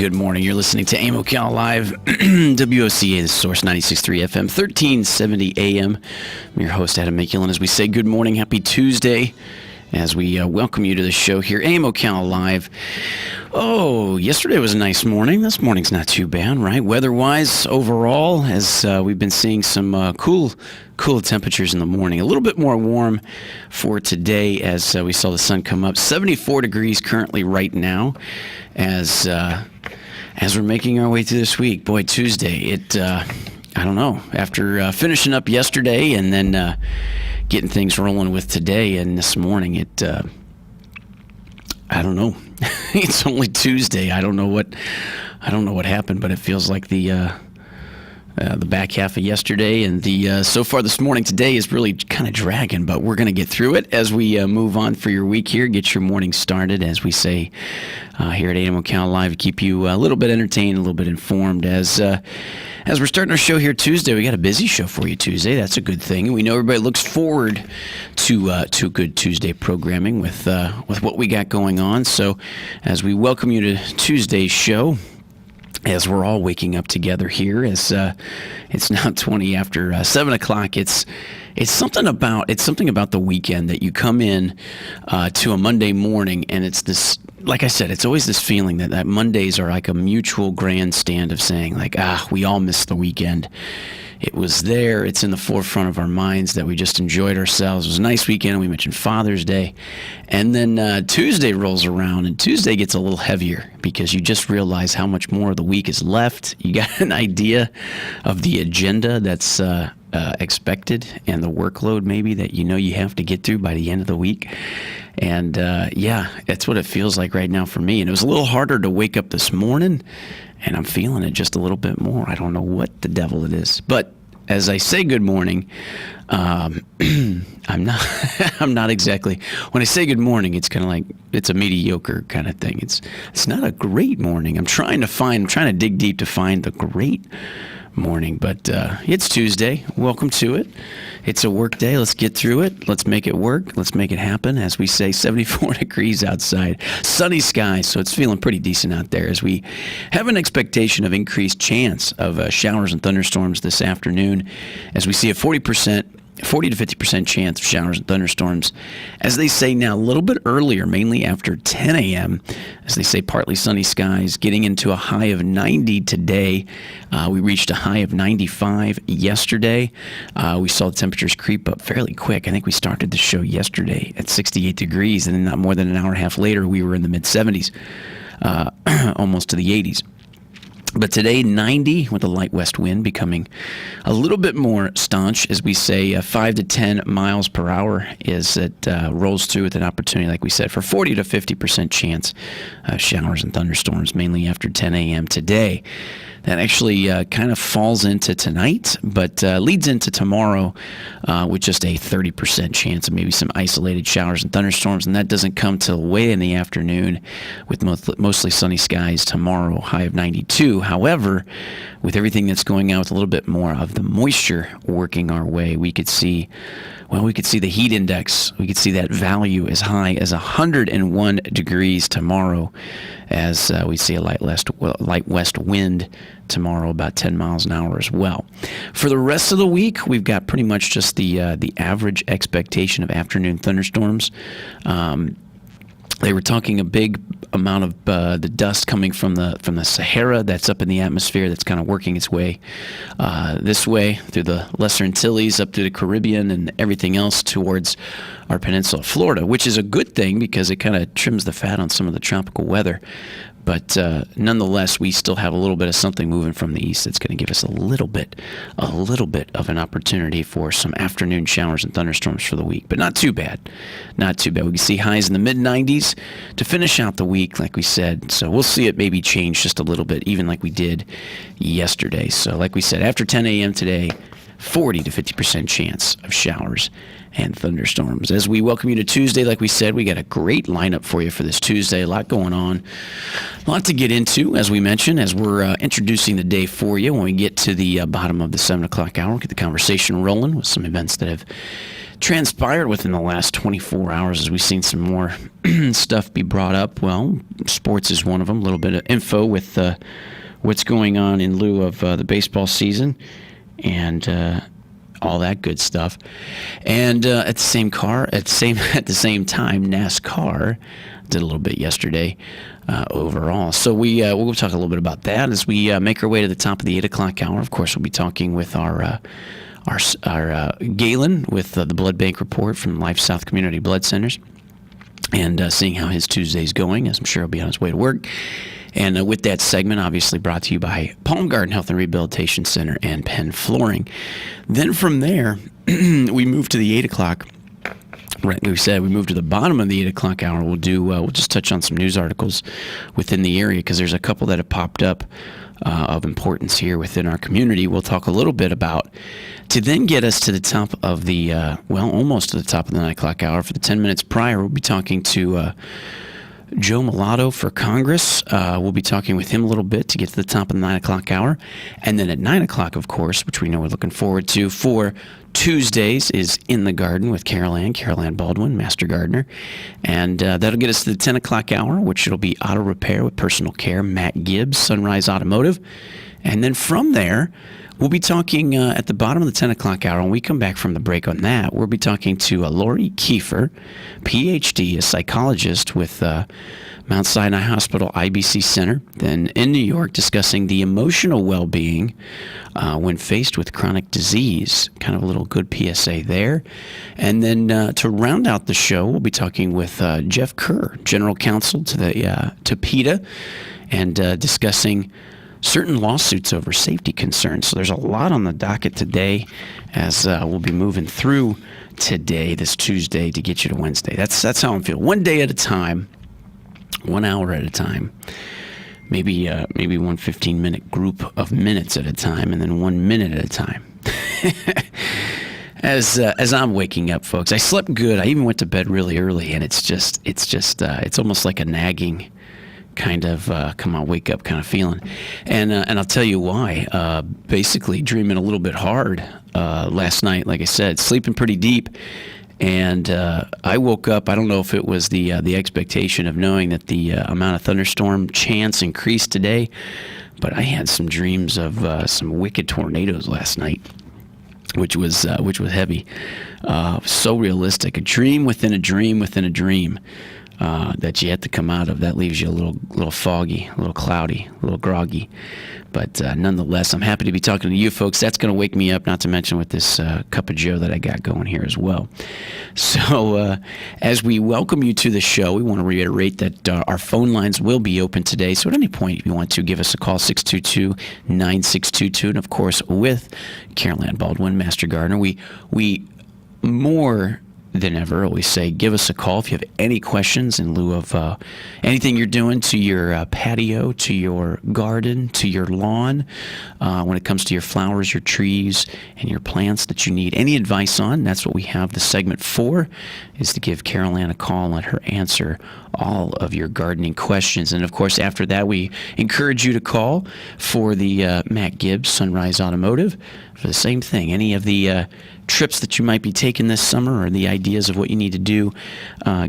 good morning. You're listening to Ocala Live, WOCA, the Source 96.3 FM, 1370 AM. I'm your host, Adam Makulin, as we say good morning, happy Tuesday, as we welcome you to the show here, Ocala Live. Oh, yesterday was a nice morning. This morning's not too bad, right? Weather-wise, overall, as we've been seeing some cool temperatures in the morning. A little bit more warm for today as we saw the sun come up. 74 degrees currently right now as we're making our way through this week. Boy, Tuesday, I don't know. After finishing up yesterday and then getting things rolling with today and this morning, I don't know. It's only Tuesday. I don't know what happened, but it feels like the back half of yesterday and the so far this morning today is really kind of dragging, but we're going to get through it as we move on for your week here. Get your morning started, as we say here at AM Ocala Live, to keep you a little bit entertained, a little bit informed. As we're starting our show here Tuesday, we got a busy show for you Tuesday. That's a good thing. We know everybody looks forward to good Tuesday programming with what we got going on. So as we welcome you to Tuesday's show, as we're all waking up together here, as it's now 20 after 7 o'clock. It's something about the weekend that you come in to a Monday morning, and it's this. Like I said, it's always this feeling that Mondays are like a mutual grandstand of saying, like, we all missed the weekend. It was there. It's in the forefront of our minds that we just enjoyed ourselves. It was a nice weekend. We mentioned Father's Day. And then Tuesday rolls around, and Tuesday gets a little heavier because you just realize how much more of the week is left. You got an idea of the agenda that's expected and the workload maybe that you have to get through by the end of the week. And that's what it feels like right now for me. And it was a little harder to wake up this morning, and I'm feeling it just a little bit more. I don't know what the devil it is. But as I say good morning, I'm not exactly, when I say good morning, it's kind of like it's a mediocre kind of thing. It's not a great morning. I'm trying to dig deep to find the great morning, but it's Tuesday. Welcome to it. It's a work day. Let's get through it. Let's make it work. Let's make it happen. As we say, 74 degrees outside, sunny skies, so it's feeling pretty decent out there as we have an expectation of increased chance of showers and thunderstorms this afternoon, as we see a 40 to 50% chance of showers and thunderstorms. As they say now, a little bit earlier, mainly after 10 a.m., as they say, partly sunny skies, getting into a high of 90 today. We reached a high of 95 yesterday. We saw the temperatures creep up fairly quick. I think we started the show yesterday at 68 degrees, and then not more than an hour and a half later, we were in the mid-70s, almost to the 80s. But today, 90 with a light west wind, becoming a little bit more staunch, as we say, 5 to 10 miles per hour as it rolls through with an opportunity, like we said, for 40 to 50% chance of showers and thunderstorms, mainly after 10 a.m. today. That actually kind of falls into tonight, but leads into tomorrow with just a 30% chance of maybe some isolated showers and thunderstorms, and that doesn't come till way in the afternoon with mostly sunny skies tomorrow, high of 92. However, with everything that's going on with a little bit more of the moisture working our way, we could see the heat index. We could see that value as high as 101 degrees tomorrow, as we see a light west wind tomorrow, about 10 miles an hour as well. For the rest of the week, we've got pretty much just the average expectation of afternoon thunderstorms. They were talking a big amount of the dust coming from the Sahara that's up in the atmosphere, that's kind of working its way this way through the Lesser Antilles, up through the Caribbean and everything else towards our peninsula of Florida, which is a good thing because it kind of trims the fat on some of the tropical weather. But nonetheless, we still have a little bit of something moving from the east that's going to give us a little bit of an opportunity for some afternoon showers and thunderstorms for the week. But not too bad. Not too bad. We can see highs in the mid-90s to finish out the week, like we said. So we'll see it maybe change just a little bit, even like we did yesterday. So like we said, after 10 a.m. today, 40 to 50% chance of showers and thunderstorms. As we welcome you to Tuesday, like we said, we got a great lineup for you for this Tuesday. A lot going on, a lot to get into, as we mentioned, as we're introducing the day for you. When we get to the bottom of the 7 o'clock hour, get the conversation rolling with some events that have transpired within the last 24 hours as we've seen some more stuff be brought up. Well, sports is one of them. A little bit of info with what's going on in lieu of the baseball season and all that good stuff. And at the same time, NASCAR did a little bit yesterday overall. So we'll talk a little bit about that as we make our way to the top of the 8 o'clock hour. Of course, we'll be talking with our Galen with the Blood Bank Report from Life South Community Blood Centers and seeing how his Tuesday's going, as I'm sure he'll be on his way to work. And with that segment, obviously brought to you by Palm Garden Health and Rehabilitation Center and Penn Flooring. Then from there, we move to the 8 o'clock. Right, we said we move to the bottom of the 8 o'clock hour. We'll just touch on some news articles within the area because there's a couple that have popped up of importance here within our community. We'll talk a little bit about to then get us to the top of the almost to the top of the 9 o'clock hour. For the 10 minutes prior, we'll be talking to Joe Mulatto for Congress. We'll be talking with him a little bit to get to the top of the 9 o'clock hour. And then at 9 o'clock, of course, which we know we're looking forward to for Tuesdays, is In the Garden with Carol Ann Baldwin, Master Gardener. And that'll get us to the 10 o'clock hour, which it'll be Auto Repair with Personal Care, Matt Gibbs, Sunrise Automotive. And then from there, we'll be talking at the bottom of the 10 o'clock hour. When we come back from the break on that, we'll be talking to Lori Kiefer, PhD, a psychologist with Mount Sinai Hospital IBC Center, then in New York, discussing the emotional well-being when faced with chronic disease. Kind of a little good PSA there. And then to round out the show, we'll be talking with Jeff Kerr, General Counsel to PETA, and discussing certain lawsuits over safety concerns. So there's a lot on the docket today as we'll be moving through today, this Tuesday, to get you to Wednesday. That's how I'm feeling. One day at a time, 1 hour at a time, maybe one 15-minute group of minutes at a time, and then 1 minute at a time. As I'm waking up, folks, I slept good. I even went to bed really early, and it's almost like a nagging kind of come on, wake up kind of feeling. And I'll tell you why. Basically dreaming a little bit hard last night, like I said, sleeping pretty deep. And I woke up, I don't know if it was the expectation of knowing that the amount of thunderstorm chance increased today, but I had some dreams of some wicked tornadoes last night, which was heavy. So realistic. A dream within a dream within a dream. That you have to come out of. That leaves you a little foggy, a little cloudy, a little groggy. But nonetheless, I'm happy to be talking to you folks. That's going to wake me up, not to mention with this cup of joe that I got going here as well. So as we welcome you to the show, we want to reiterate that our phone lines will be open today. So at any point, if you want to, give us a call, 622-9622. And of course, with Carol Ann Baldwin, Master Gardener, we more than ever always say, give us a call if you have any questions in lieu of anything you're doing to your patio, to your garden, to your lawn, when it comes to your flowers, your trees, and your plants that you need any advice on. That's what we have the segment for, is to give Carol Ann a call and let her answer all of your gardening questions. And of course, after that, we encourage you to call for the Matt Gibbs, Sunrise Automotive, for the same thing. Any of the trips that you might be taking this summer, or the ideas of what you need to do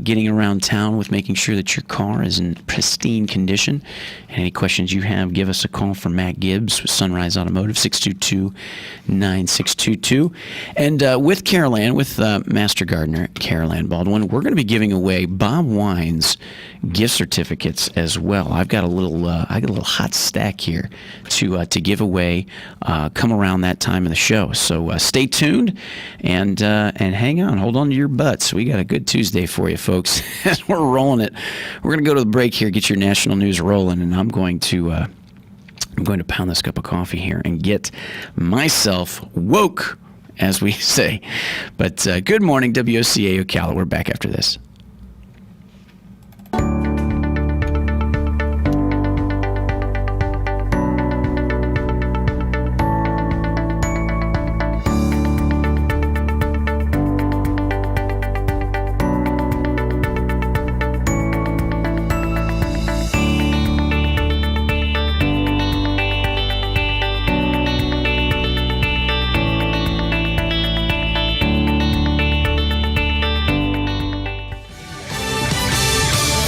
getting around town with making sure that your car is in pristine condition. And any questions you have, give us a call for Matt Gibbs with Sunrise Automotive, 622-9622. And with Carol Ann, with Master Gardener Carol Ann Baldwin, we're going to be giving away Bob Wine's gift certificates as well. I've got a little hot stack here to give away. Come around that time of the show, so stay tuned and hang on, hold on to your butts. We got a good Tuesday for you, folks. As we're rolling it, we're going to go to the break here, get your national news rolling, and I'm going to pound this cup of coffee here and get myself woke, as we say. But good morning, WOCA Ocala. We're back after this.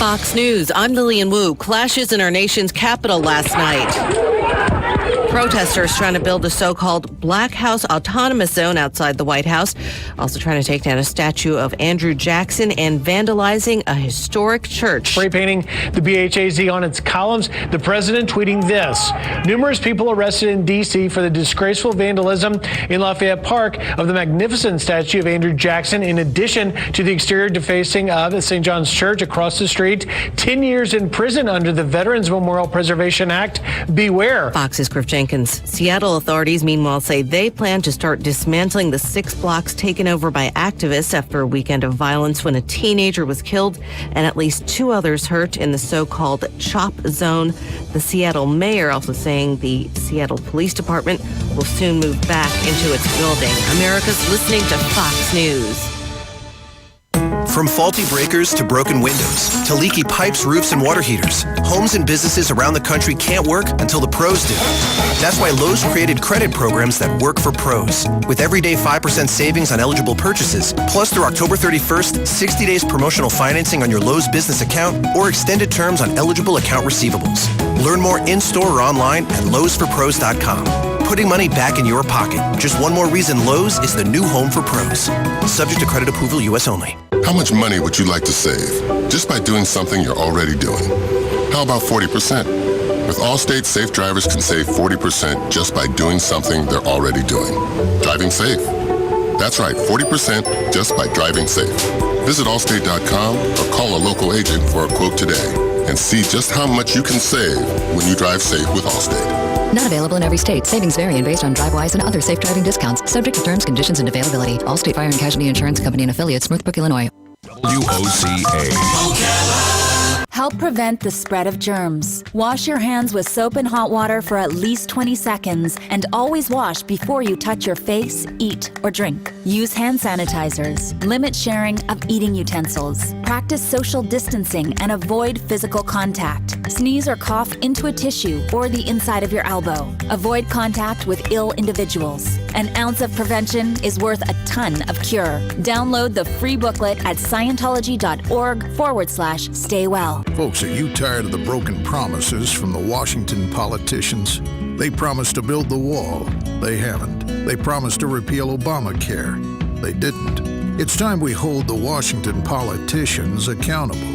Fox News, I'm Lillian Wu. Clashes in our nation's capital last night. Protesters trying to build a so-called Black House Autonomous Zone outside the White House. Also trying to take down a statue of Andrew Jackson and vandalizing a historic church. Spray painting the BHAZ on its columns. The president tweeting this. Numerous people arrested in D.C. for the disgraceful vandalism in Lafayette Park of the magnificent statue of Andrew Jackson, in addition to the exterior defacing of St. John's Church across the street. 10 years in prison under the Veterans Memorial Preservation Act. Beware. Fox's Griff Jenkins. Seattle authorities, meanwhile, say they plan to start dismantling the 6 blocks taken over by activists after a weekend of violence when a teenager was killed and at least 2 others hurt in the so-called CHOP zone. The Seattle mayor also saying the Seattle Police Department will soon move back into its building. America's listening to Fox News. From faulty breakers to broken windows to leaky pipes, roofs, and water heaters, homes and businesses around the country can't work until the pros do. That's why Lowe's created credit programs that work for pros. With everyday 5% savings on eligible purchases, plus through October 31st, 60 days promotional financing on your Lowe's business account or extended terms on eligible account receivables. Learn more in-store or online at lowesforpros.com. Putting money back in your pocket. Just one more reason Lowe's is the new home for pros. Subject to credit approval, U.S. only. How much money would you like to save just by doing something you're already doing? How about 40%? With Allstate, safe drivers can save 40% just by doing something they're already doing. Driving safe. That's right, 40% just by driving safe. Visit Allstate.com or call a local agent for a quote today and see just how much you can save when you drive safe with Allstate. Not available in every state. Savings vary and based on DriveWise and other safe driving discounts. Subject to terms, conditions, and availability. Allstate Fire and Casualty Insurance Company and affiliates, Northbrook, Illinois. WOCA. Help prevent the spread of germs. Wash your hands with soap and hot water for at least 20 seconds and always wash before you touch your face, eat, or drink. Use hand sanitizers. Limit sharing of eating utensils. Practice social distancing and avoid physical contact. Sneeze or cough into a tissue or the inside of your elbow. Avoid contact with ill individuals. An ounce of prevention is worth a ton of cure. Download the free booklet at Scientology.org/stay well. Folks, are you tired of the broken promises from the Washington politicians? They promised to build the wall. They haven't. They promised to repeal Obamacare. They didn't. It's time we hold the Washington politicians accountable.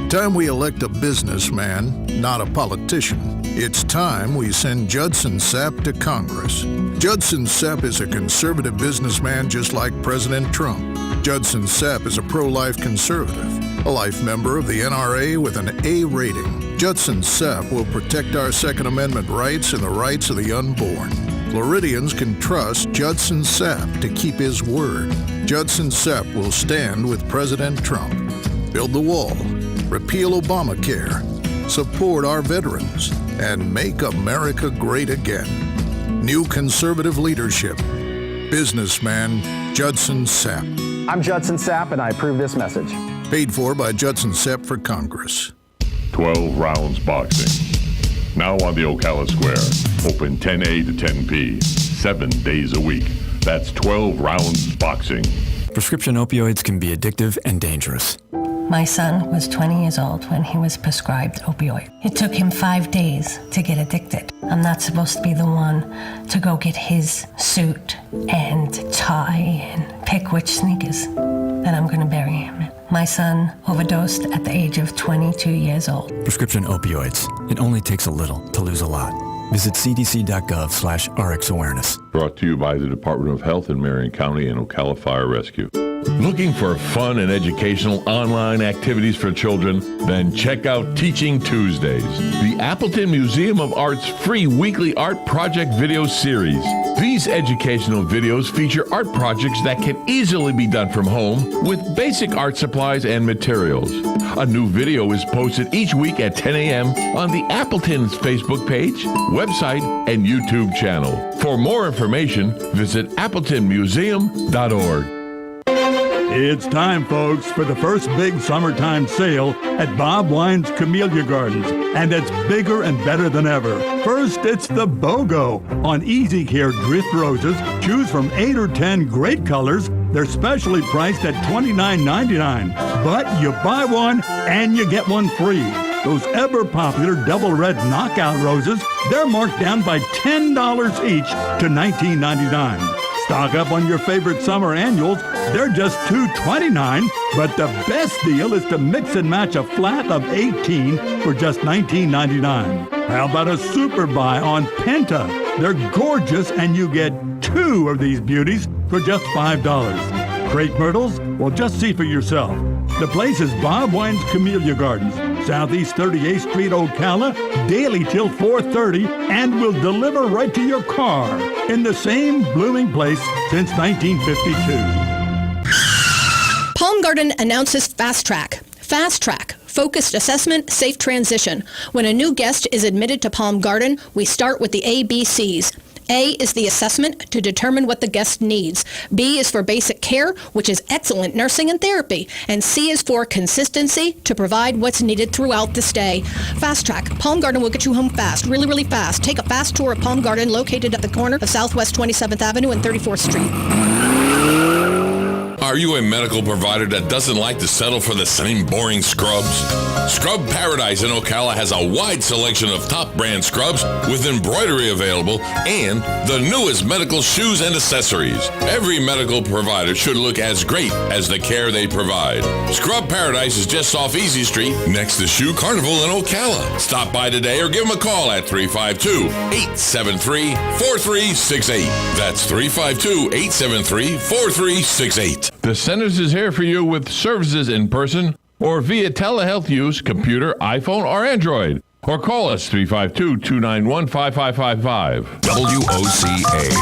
Time we elect a businessman, not a politician. It's time we send Judson Sapp to Congress. Judson Sapp is a conservative businessman just like President Trump. Judson Sapp is a pro-life conservative, a life member of the NRA with an A rating. Judson Sapp will protect our Second Amendment rights and the rights of the unborn. Floridians can trust Judson Sapp to keep his word. Judson Sapp will stand with President Trump. Build the wall, repeal Obamacare, support our veterans, and make America great again. New conservative leadership. Businessman Judson Sapp. I'm Judson Sapp, and I approve this message. Paid for by Judson Sapp for Congress. 12 rounds boxing. Now on the Ocala Square. Open 10 a to 10 p. 7 days a week. That's 12 rounds boxing. Prescription opioids can be addictive and dangerous. My son was 20 years old when he was prescribed opioid. It took him 5 days to get addicted. I'm not supposed to be the one to go get his suit and tie and pick which sneakers that I'm going to bury him in. My son overdosed at the age of 22 years old. Prescription opioids. It only takes a little to lose a lot. Visit cdc.gov/RX awareness. Brought to you by the Department of Health in Marion County and Ocala Fire Rescue. Looking for fun and educational online activities for children? Then check out Teaching Tuesdays, the Appleton Museum of Art's free weekly art project video series. These educational videos feature art projects that can easily be done from home with basic art supplies and materials. A new video is posted each week at 10 a.m. on the Appleton's Facebook page, website, and YouTube channel. For more information, visit appletonmuseum.org. It's time, folks, for the first big summertime sale at Bob Wine's Camellia Gardens, and it's bigger and better than ever. First, it's the BOGO on Easy Care Drift Roses. Choose from 8 or 10 great colors They're specially priced at $29.99. But you buy one and you get one free. Those ever-popular double red knockout roses, they're marked down by $10 each to $19.99. Stock up on your favorite summer annuals. They're just $2.29, but the best deal is to mix and match a flat of 18 for just $19.99. How about a super buy on Penta? They're gorgeous, and you get 2 of these beauties for just $5. Crepe myrtles? Well, just see for yourself. The place is Bob Wine's Camellia Gardens, Southeast 38th Street, Ocala, daily till 4:30, and will deliver right to your car in the same blooming place since 1952. Palm Garden announces Fast Track. Fast Track. Focused assessment, safe transition. When a new guest is admitted to Palm Garden, we start with the ABCs. A is the assessment to determine what the guest needs. B is for basic care, which is excellent nursing and therapy. And C is for consistency to provide what's needed throughout the stay. Fast Track. Palm Garden will get you home fast, really, really fast. Take a fast tour of Palm Garden located at the corner of Southwest 27th Avenue and 34th Street. Are you a medical provider that doesn't like to settle for the same boring scrubs? Scrub Paradise in Ocala has a wide selection of top brand scrubs with embroidery available and the newest medical shoes and accessories. Every medical provider should look as great as the care they provide. Scrub Paradise is just off Easy Street next to Shoe Carnival in Ocala. Stop by today or give them a call at 352-873-4368. That's 352-873-4368. The Centers is here for you with services in person or via telehealth use, computer, iPhone, or Android. Or call us 352-291-5555. WOCA.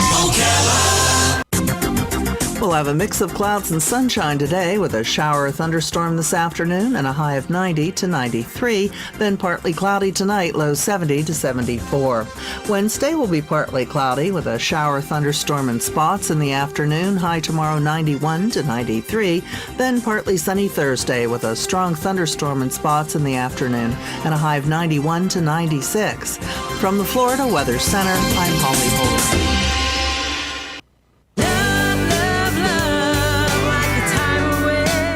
We'll have a mix of clouds and sunshine today with a shower or thunderstorm this afternoon and a high of 90 to 93, then partly cloudy tonight, low 70 to 74. Wednesday will be partly cloudy with a shower, thunderstorm, and spots in the afternoon, high tomorrow 91 to 93, then partly sunny Thursday with a strong thunderstorm and spots in the afternoon and a high of 91 to 96. From the Florida Weather Center, I'm Holly Holden.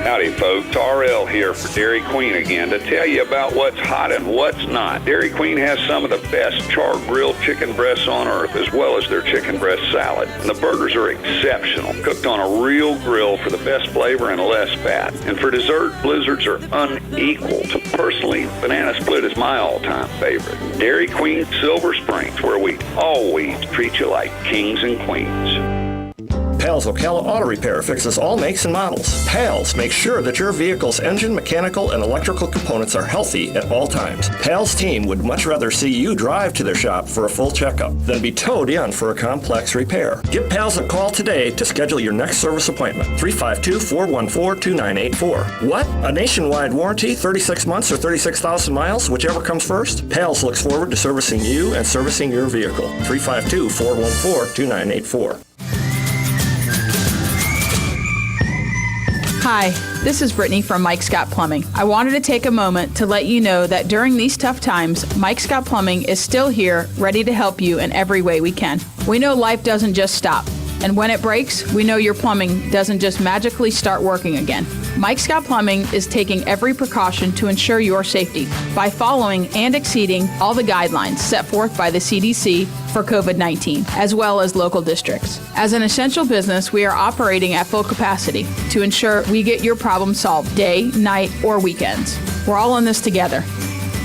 Howdy folks, RL here for Dairy Queen again to tell you about what's hot and what's not. Dairy Queen has some of the best char-grilled chicken breasts on earth, as well as their chicken breast salad. And the burgers are exceptional, cooked on a real grill for the best flavor and less fat. And for dessert, blizzards are unequaled. Personally, banana split is my all-time favorite. Dairy Queen Silver Springs, where we always treat you like kings and queens. Pals Ocala Auto Repair fixes all makes and models. Pals makes sure that your vehicle's engine, mechanical, and electrical components are healthy at all times. Pals team would much rather see you drive to their shop for a full checkup than be towed in for a complex repair. Give Pals a call today to schedule your next service appointment. 352-414-2984. What? A nationwide warranty, 36 months or 36,000 miles, whichever comes first? Pals looks forward to servicing you and servicing your vehicle. 352-414-2984. Hi, this is Brittany from Mike Scott Plumbing. I wanted to take a moment to let you know that during these tough times, Mike Scott Plumbing is still here, ready to help you in every way we can. We know life doesn't just stop, and when it breaks, we know your plumbing doesn't just magically start working again. Mike Scott Plumbing is taking every precaution to ensure your safety by following and exceeding all the guidelines set forth by the CDC for COVID-19, as well as local districts. As an essential business, we are operating at full capacity to ensure we get your problem solved day, night, or weekends. We're all in this together.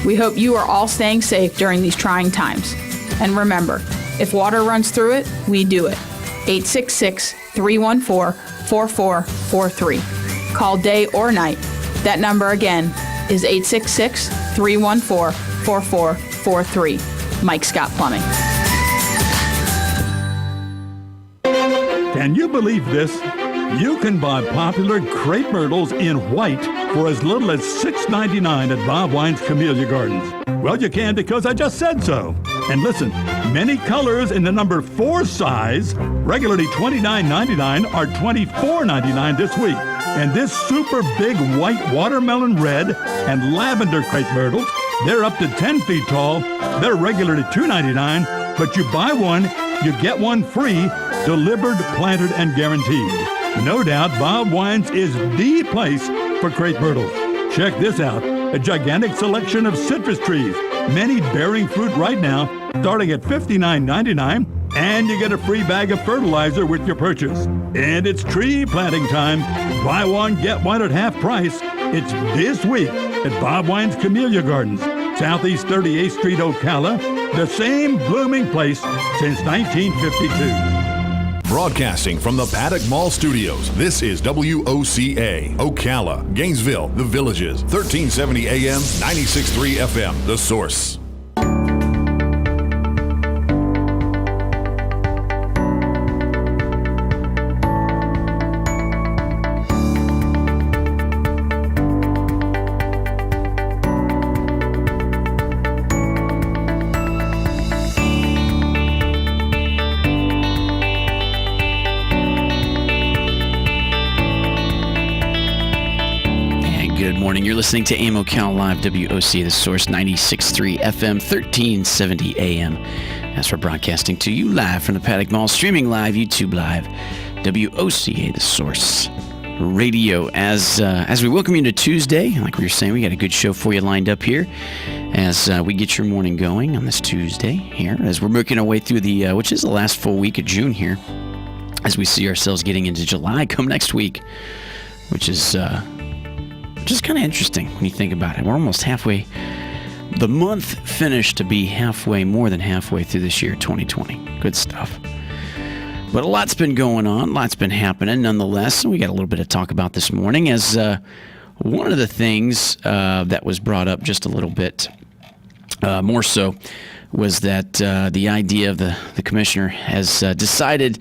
We hope you are all staying safe during these trying times. And remember, if water runs through it, we do it. 866-314-4443. Call day or night. That number again is 866-314-4443. Mike Scott Plumbing. Can you believe this? You can buy popular crepe myrtles in white for as little as $6.99 at Bob Wine's Camellia Gardens. Well, you can because I just said so. And listen, many colors in the number 4 size, regularly $29.99, are $24.99 this week. And this super big white watermelon red and lavender crepe myrtles, they're up to 10 feet tall. They're regularly $2.99, but you buy one, you get one free, delivered, planted, and guaranteed. No doubt, Bob Wine's is the place for crepe myrtles. Check this out, a gigantic selection of citrus trees, many bearing fruit right now, starting at $59.99, and you get a free bag of fertilizer with your purchase. And it's tree planting time. Buy one, get one at half price. It's this week at Bob Wine's Camellia Gardens, Southeast 38th Street, Ocala, the same blooming place since 1952. Broadcasting from the Paddock Mall Studios, this is WOCA, Ocala, Gainesville, The Villages, 1370 AM, 96.3 FM, The Source. You're listening to AM Ocala Live, WOC, The Source, 96.3 FM, 1370 AM. As we're broadcasting to you live from the Paddock Mall, streaming live, YouTube Live, WOCA, The Source Radio. As we welcome you to Tuesday, like we were saying, we got a good show for you lined up here as we get your morning going on this Tuesday here, as we're making our way through the, which is the last full week of June here, as we see ourselves getting into July come next week, which is just kind of interesting when you think about it. We're almost halfway. The month finished to be halfway, more than halfway through this year, 2020. Good stuff. But a lot's been going on. Lots been happening nonetheless. And we got a little bit to talk about this morning as one of the things that was brought up just a little bit more so was that the idea of the commissioner has decided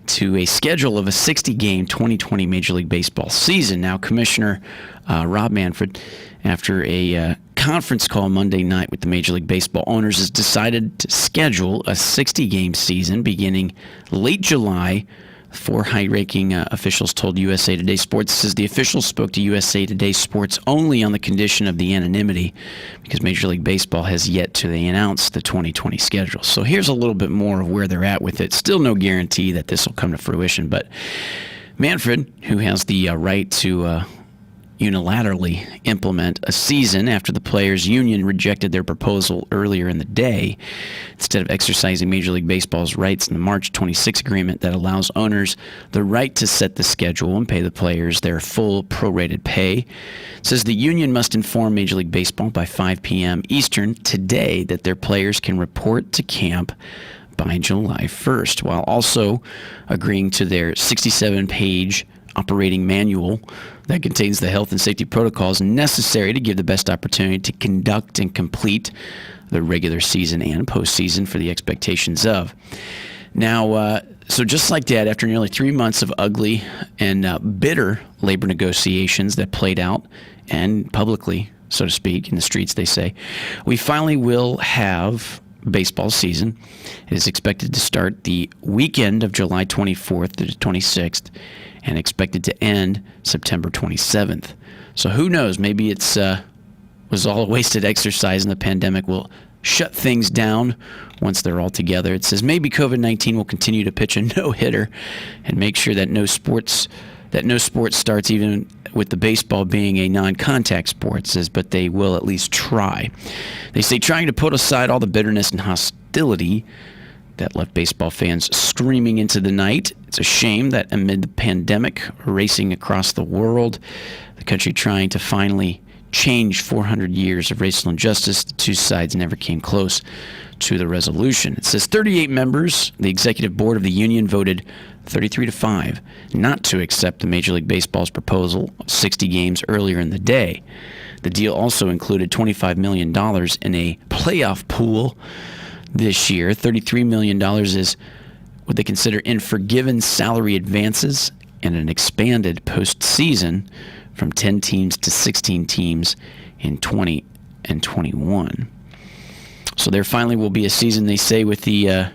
to a schedule of a 60-game 2020 Major League Baseball season. Now, Commissioner Rob Manfred, after a conference call Monday night with the Major League Baseball owners, has decided to schedule a 60-game season beginning late July. Four high-ranking officials told USA Today Sports. Says the officials spoke to USA Today Sports only on the condition of the anonymity because Major League Baseball has yet to announce the 2020 schedule. So here's a little bit more of where they're at with it. Still no guarantee that this will come to fruition, but Manfred, who has the right to unilaterally implement a season after the players' union rejected their proposal earlier in the day, instead of exercising Major League Baseball's rights in the March 26 agreement that allows owners the right to set the schedule and pay the players their full prorated pay. It says the union must inform Major League Baseball by 5 p.m. Eastern today that their players can report to camp by July 1st, while also agreeing to their 67-page operating manual that contains the health and safety protocols necessary to give the best opportunity to conduct and complete the regular season and postseason for the expectations of. Now, so just like that, after nearly 3 months of ugly and bitter labor negotiations that played out, and publicly, so to speak, in the streets, they say, we finally will have baseball season. It is expected to start the weekend of July 24th to the 26th and expected to end September 27th. So who knows? Maybe it's was all a wasted exercise and the pandemic will shut things down once they're all together. It says maybe COVID-19 will continue to pitch a no-hitter and make sure that no sport starts, even with the baseball being a non-contact sport. It says, but they will at least try. They say trying to put aside all the bitterness and hostility that left baseball fans screaming into the night. It's a shame that amid the pandemic racing across the world, the country trying to finally change 400 years of racial injustice, the two sides never came close to the resolution. It says 38 members, the executive board of the union voted 33-5 not to accept the Major League Baseball's proposal of 60 games earlier in the day. The deal also included $25 million in a playoff pool this year. $33 million is what they consider in forgiven salary advances and an expanded postseason from 10 teams to 16 teams in 20 and 21. So there finally will be a season, they say, with the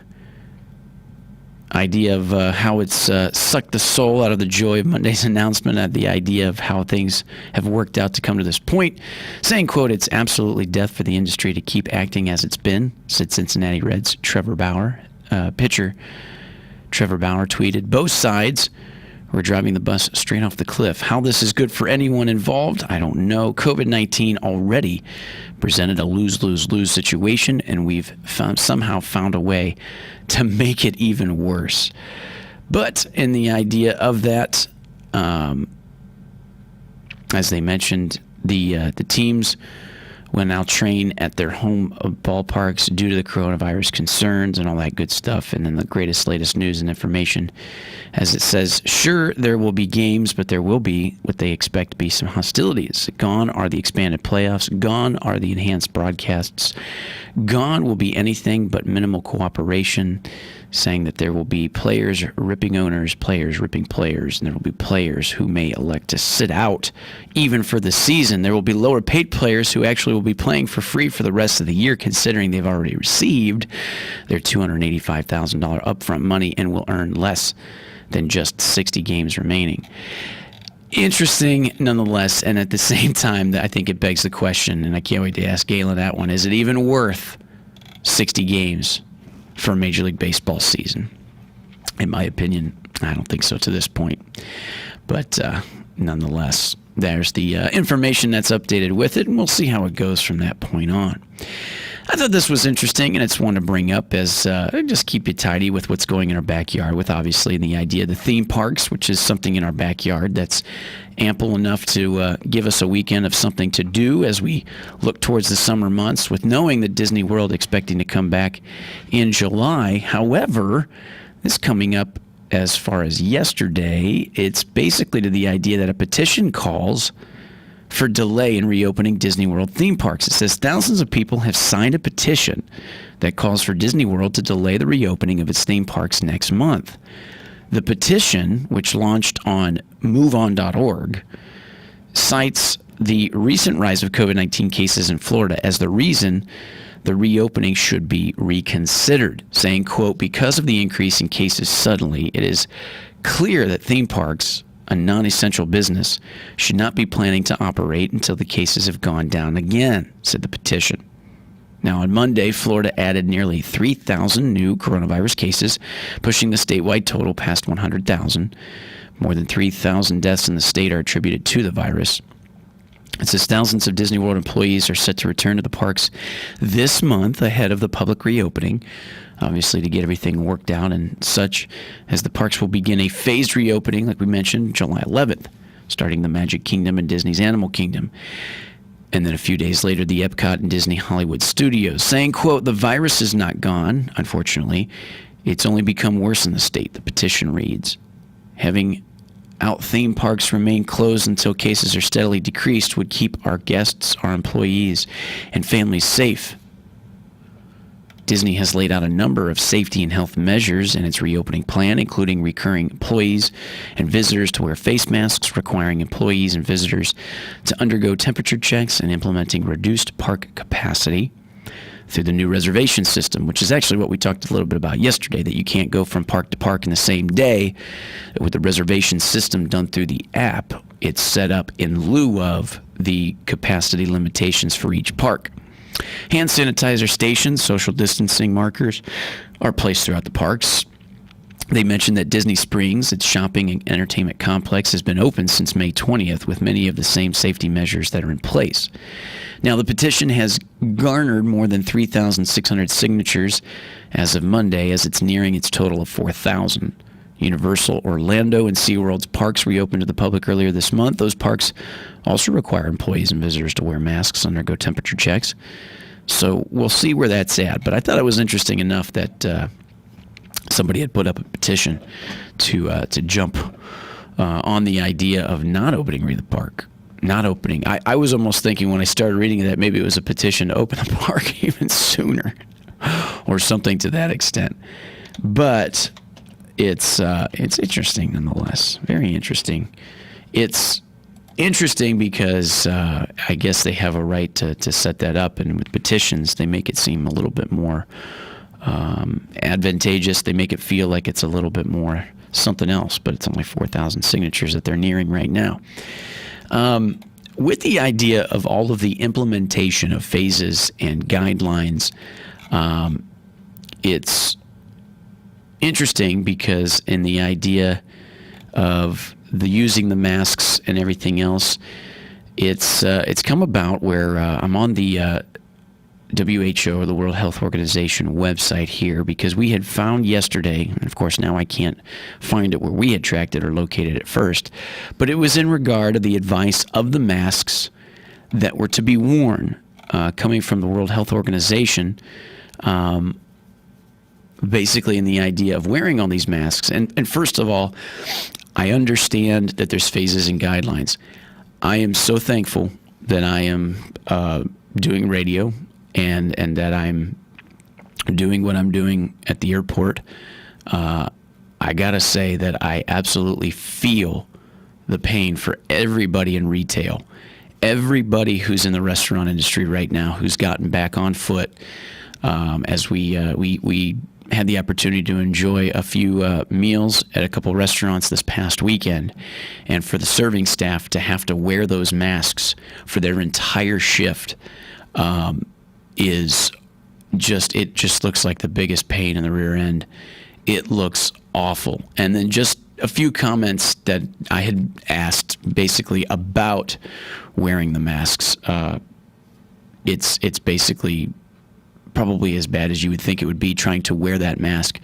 idea of how it's sucked the soul out of the joy of Monday's announcement, at the idea of how things have worked out to come to this point, saying, quote, it's absolutely death for the industry to keep acting as it's been, said Cincinnati Reds Trevor Bauer. Pitcher Trevor Bauer tweeted, both sides We're driving the bus straight off the cliff. How this is good for anyone involved, I don't know. COVID-19 already presented a lose-lose-lose situation, and we've somehow found a way to make it even worse. But in the idea of that, as they mentioned, the teams will now train at their home ballparks due to the coronavirus concerns and all that good stuff. And then the latest news and information, as it says, sure, there will be games, but there will be what they expect to be some hostilities. Gone are the expanded playoffs. Gone are the enhanced broadcasts. Gone will be anything but minimal cooperation, saying that there will be players ripping owners, players ripping players, and there will be players who may elect to sit out even for the season. There will be lower paid players who actually will be playing for free for the rest of the year, considering they've already received their $285,000 upfront money and will earn less than just 60 games remaining. Interesting nonetheless, and at the same time, I think it begs the question, and I can't wait to ask Galen that one, is it even worth 60 games for a Major League Baseball season? In my opinion, I don't think so to this point. But nonetheless, there's the information that's updated with it, and we'll see how it goes from that point on. I thought this was interesting, and it's one to bring up as just keep you tidy with what's going in our backyard, with obviously the idea of the theme parks, which is something in our backyard that's ample enough to give us a weekend of something to do as we look towards the summer months, with knowing that Disney World expecting to come back in July. However, this coming up as far as yesterday, it's basically to the idea that a petition calls for delay in reopening Disney World theme parks. It says thousands of people have signed a petition that calls for Disney World to delay the reopening of its theme parks next month. The petition, which launched on moveon.org, cites the recent rise of COVID-19 cases in Florida as the reason the reopening should be reconsidered, saying, quote, because of the increase in cases suddenly, it is clear that theme parks, a non-essential business, should not be planning to operate until the cases have gone down again, said the petition. Now, on Monday, Florida added nearly 3,000 new coronavirus cases, pushing the statewide total past 100,000. More than 3,000 deaths in the state are attributed to the virus. It says thousands of Disney World employees are set to return to the parks this month ahead of the public reopening, obviously to get everything worked out and such, as the parks will begin a phased reopening, like we mentioned, July 11th, starting the Magic Kingdom and Disney's Animal Kingdom. And then a few days later, the Epcot and Disney Hollywood Studios, saying, quote, the virus is not gone, unfortunately. It's only become worse in the state, the petition reads. Having out theme parks remain closed until cases are steadily decreased would keep our guests, our employees, and families safe. Disney has laid out a number of safety and health measures in its reopening plan, including requiring employees and visitors to wear face masks, requiring employees and visitors to undergo temperature checks, and implementing reduced park capacity through the new reservation system, which is actually what we talked a little bit about yesterday, that you can't go from park to park in the same day. With the reservation system done through the app, it's set up in lieu of the capacity limitations for each park. Hand sanitizer stations, social distancing markers are placed throughout the parks. They mentioned that Disney Springs, its shopping and entertainment complex, has been open since May 20th with many of the same safety measures that are in place. Now, the petition has garnered more than 3,600 signatures as of Monday, as it's nearing its total of 4,000. Universal, Orlando, and SeaWorld's parks reopened to the public earlier this month. Those parks also require employees and visitors to wear masks, undergo temperature checks. So we'll see where that's at. But I thought it was interesting enough that somebody had put up a petition to jump on the idea of not opening the park. Not opening. I was almost thinking when I started reading that maybe it was a petition to open the park even sooner or something to that extent. But it's interesting nonetheless. Very interesting. It's interesting because I guess they have a right to set that up, and with petitions they make it seem a little bit more advantageous. They make it feel like it's a little bit more something else, but it's only 4,000 signatures that they're nearing right now. With the idea of all of the implementation of phases and guidelines, it's interesting because in the idea of the using the masks and everything else, it's come about where I'm on the WHO, or the World Health Organization website here, because we had found yesterday, and of course now I can't find it where we had tracked it or located it first, but it was in regard to the advice of the masks that were to be worn, coming from the World Health Organization, basically in the idea of wearing all these masks. And first of all, I understand that there's phases and guidelines. I am so thankful that I am doing radio and that I'm doing what I'm doing at the airport. I gotta say that I absolutely feel the pain for everybody in retail, everybody who's in the restaurant industry right now, who's gotten back on foot. As we had the opportunity to enjoy a few meals at a couple of restaurants this past weekend, and for the serving staff to have to wear those masks for their entire shift it just looks like the biggest pain in the rear end. It looks awful. And then just a few comments that I had asked basically about wearing the masks. It's basically probably as bad as you would think it would be, trying to wear that mask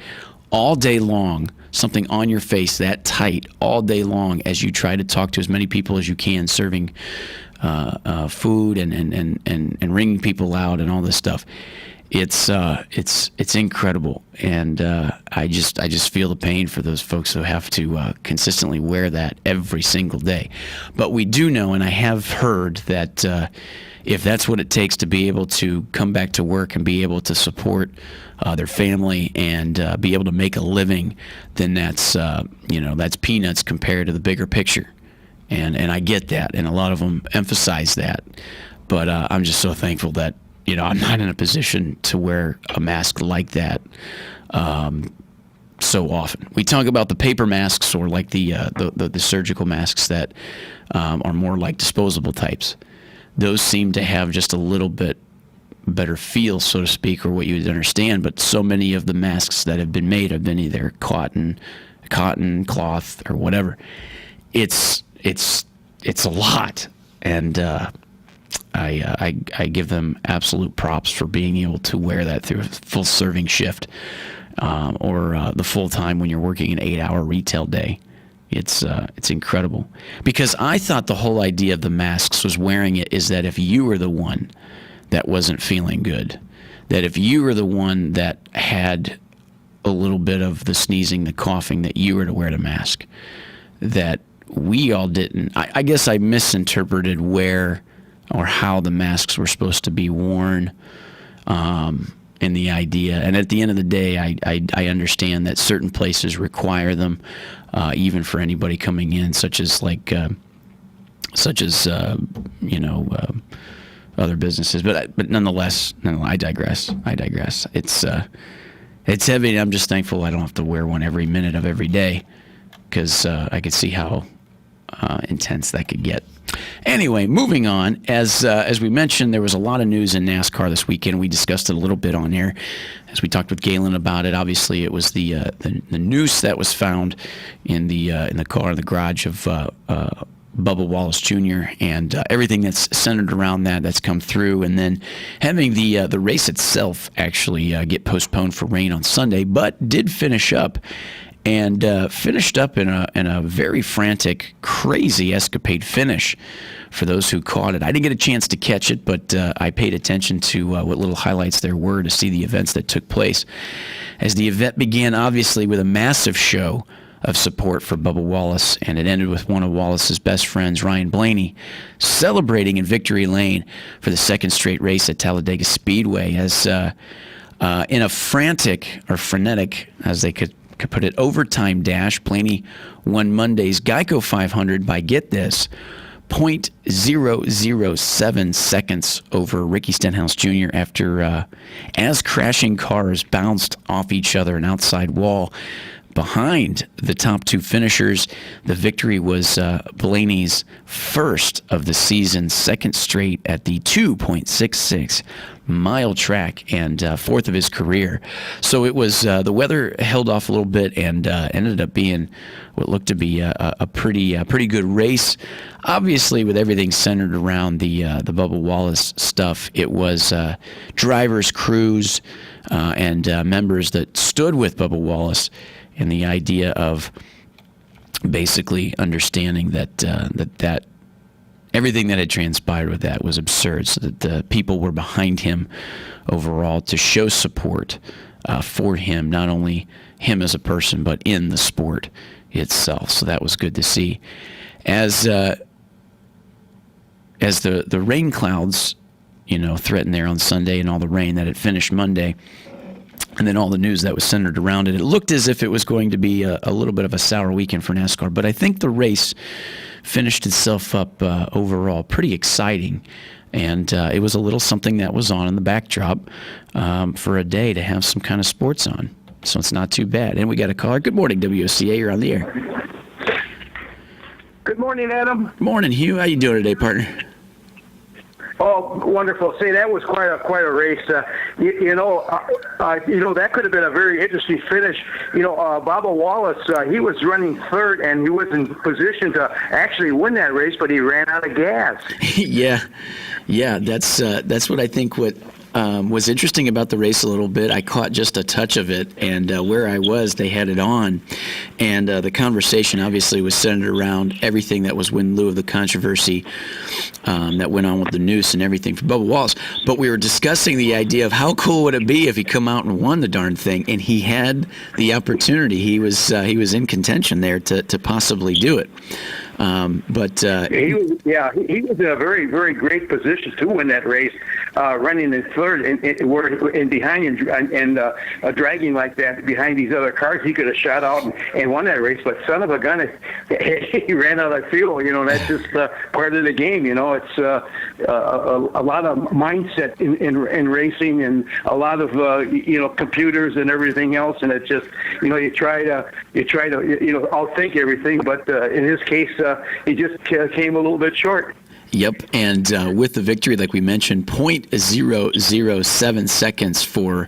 all day long, something on your face that tight all day long as you try to talk to as many people as you can, serving food and ringing people out and all this stuff. It's incredible, and I just feel the pain for those folks who have to consistently wear that every single day. But we do know, and I have heard that if that's what it takes to be able to come back to work and be able to support their family and be able to make a living, then that's peanuts compared to the bigger picture. And I get that, and a lot of them emphasize that. But I'm just so thankful that I'm not in a position to wear a mask like that so often. We talk about the paper masks, or like the surgical masks that are more like disposable types. Those seem to have just a little bit better feel, so to speak, or what you would understand. But so many of the masks that have been made have been either cotton, cloth, or whatever. It's a lot, and I give them absolute props for being able to wear that through a full serving shift, or the full time when you're working an 8-hour retail day. It's incredible, because I thought the whole idea of the masks was wearing it is that if you were the one that wasn't feeling good, that if you were the one that had a little bit of the sneezing, the coughing, that you were to wear the mask. That we all didn't. I guess I misinterpreted where or how the masks were supposed to be worn, in the idea. And at the end of the day, I understand that certain places require them, even for anybody coming in, such as other businesses. But nonetheless, I digress. It's heavy, and I'm just thankful I don't have to wear one every minute of every day, because I could see how intense that could get. Anyway, moving on. As we mentioned, there was a lot of news in NASCAR this weekend. We discussed it a little bit on air as we talked with Galen about it. Obviously, it was the noose that was found in the car in the garage of Bubba Wallace Jr. and everything that's centered around that's come through, and then having the race itself actually get postponed for rain on Sunday, but did finish up. And finished up in a very frantic, crazy escapade finish for those who caught it. I didn't get a chance to catch it, but I paid attention to what little highlights there were to see the events that took place. As the event began, obviously, with a massive show of support for Bubba Wallace, and it ended with one of Wallace's best friends, Ryan Blaney, celebrating in Victory Lane for the second straight race at Talladega Speedway. As in a frantic, or frenetic, as they could put it, overtime dash, Blaney won Monday's Geico 500 by, get this, 0.007 seconds over Ricky Stenhouse Jr. after as crashing cars bounced off each other, an outside wall behind the top two finishers. The victory was Blaney's first of the season, second straight at the 2.66 mile track, and fourth of his career. So it was the weather held off a little bit and ended up being what looked to be a pretty good race. Obviously, with everything centered around the Bubba Wallace stuff, it was drivers, crews, and members that stood with Bubba Wallace, and the idea of basically understanding that everything that had transpired with that was absurd, so that the people were behind him overall to show support for him, not only him as a person, but in the sport itself. So that was good to see. As the rain clouds, threatened there on Sunday, and all the rain that had finished Monday, and then all the news that was centered around it, it looked as if it was going to be a little bit of a sour weekend for NASCAR. But I think the race finished itself up overall pretty exciting, and it was a little something that was on in the backdrop for a day to have some kind of sports on. So it's not too bad. And we got a caller. Good morning, WOCA. You're on the air. Good morning, Adam. Morning, Hugh. How you doing today, partner? Oh, wonderful! Say, that was quite a race. That could have been a very interesting finish. Bubba Wallace, he was running third, and he was in position to actually win that race, but he ran out of gas. Yeah, that's what I think. What was interesting about the race a little bit, I caught just a touch of it, and where I was, they had it on, and the conversation obviously was centered around everything that was in lieu of the controversy that went on with the noose and everything for Bubba Wallace. But we were discussing the idea of how cool would it be if he come out and won the darn thing, and he had the opportunity. He was in contention there to possibly do it. He was in a very, very great position to win that race, running in third and behind and dragging like that behind these other cars. He could have shot out and won that race, but son of a gun, he ran out of fuel. That's just part of the game. It's a lot of mindset in racing, and a lot of computers and everything else. And it's just you try to outthink everything, but in his case. He just came a little bit short. Yep, and with the victory, like we mentioned, 0.007 seconds for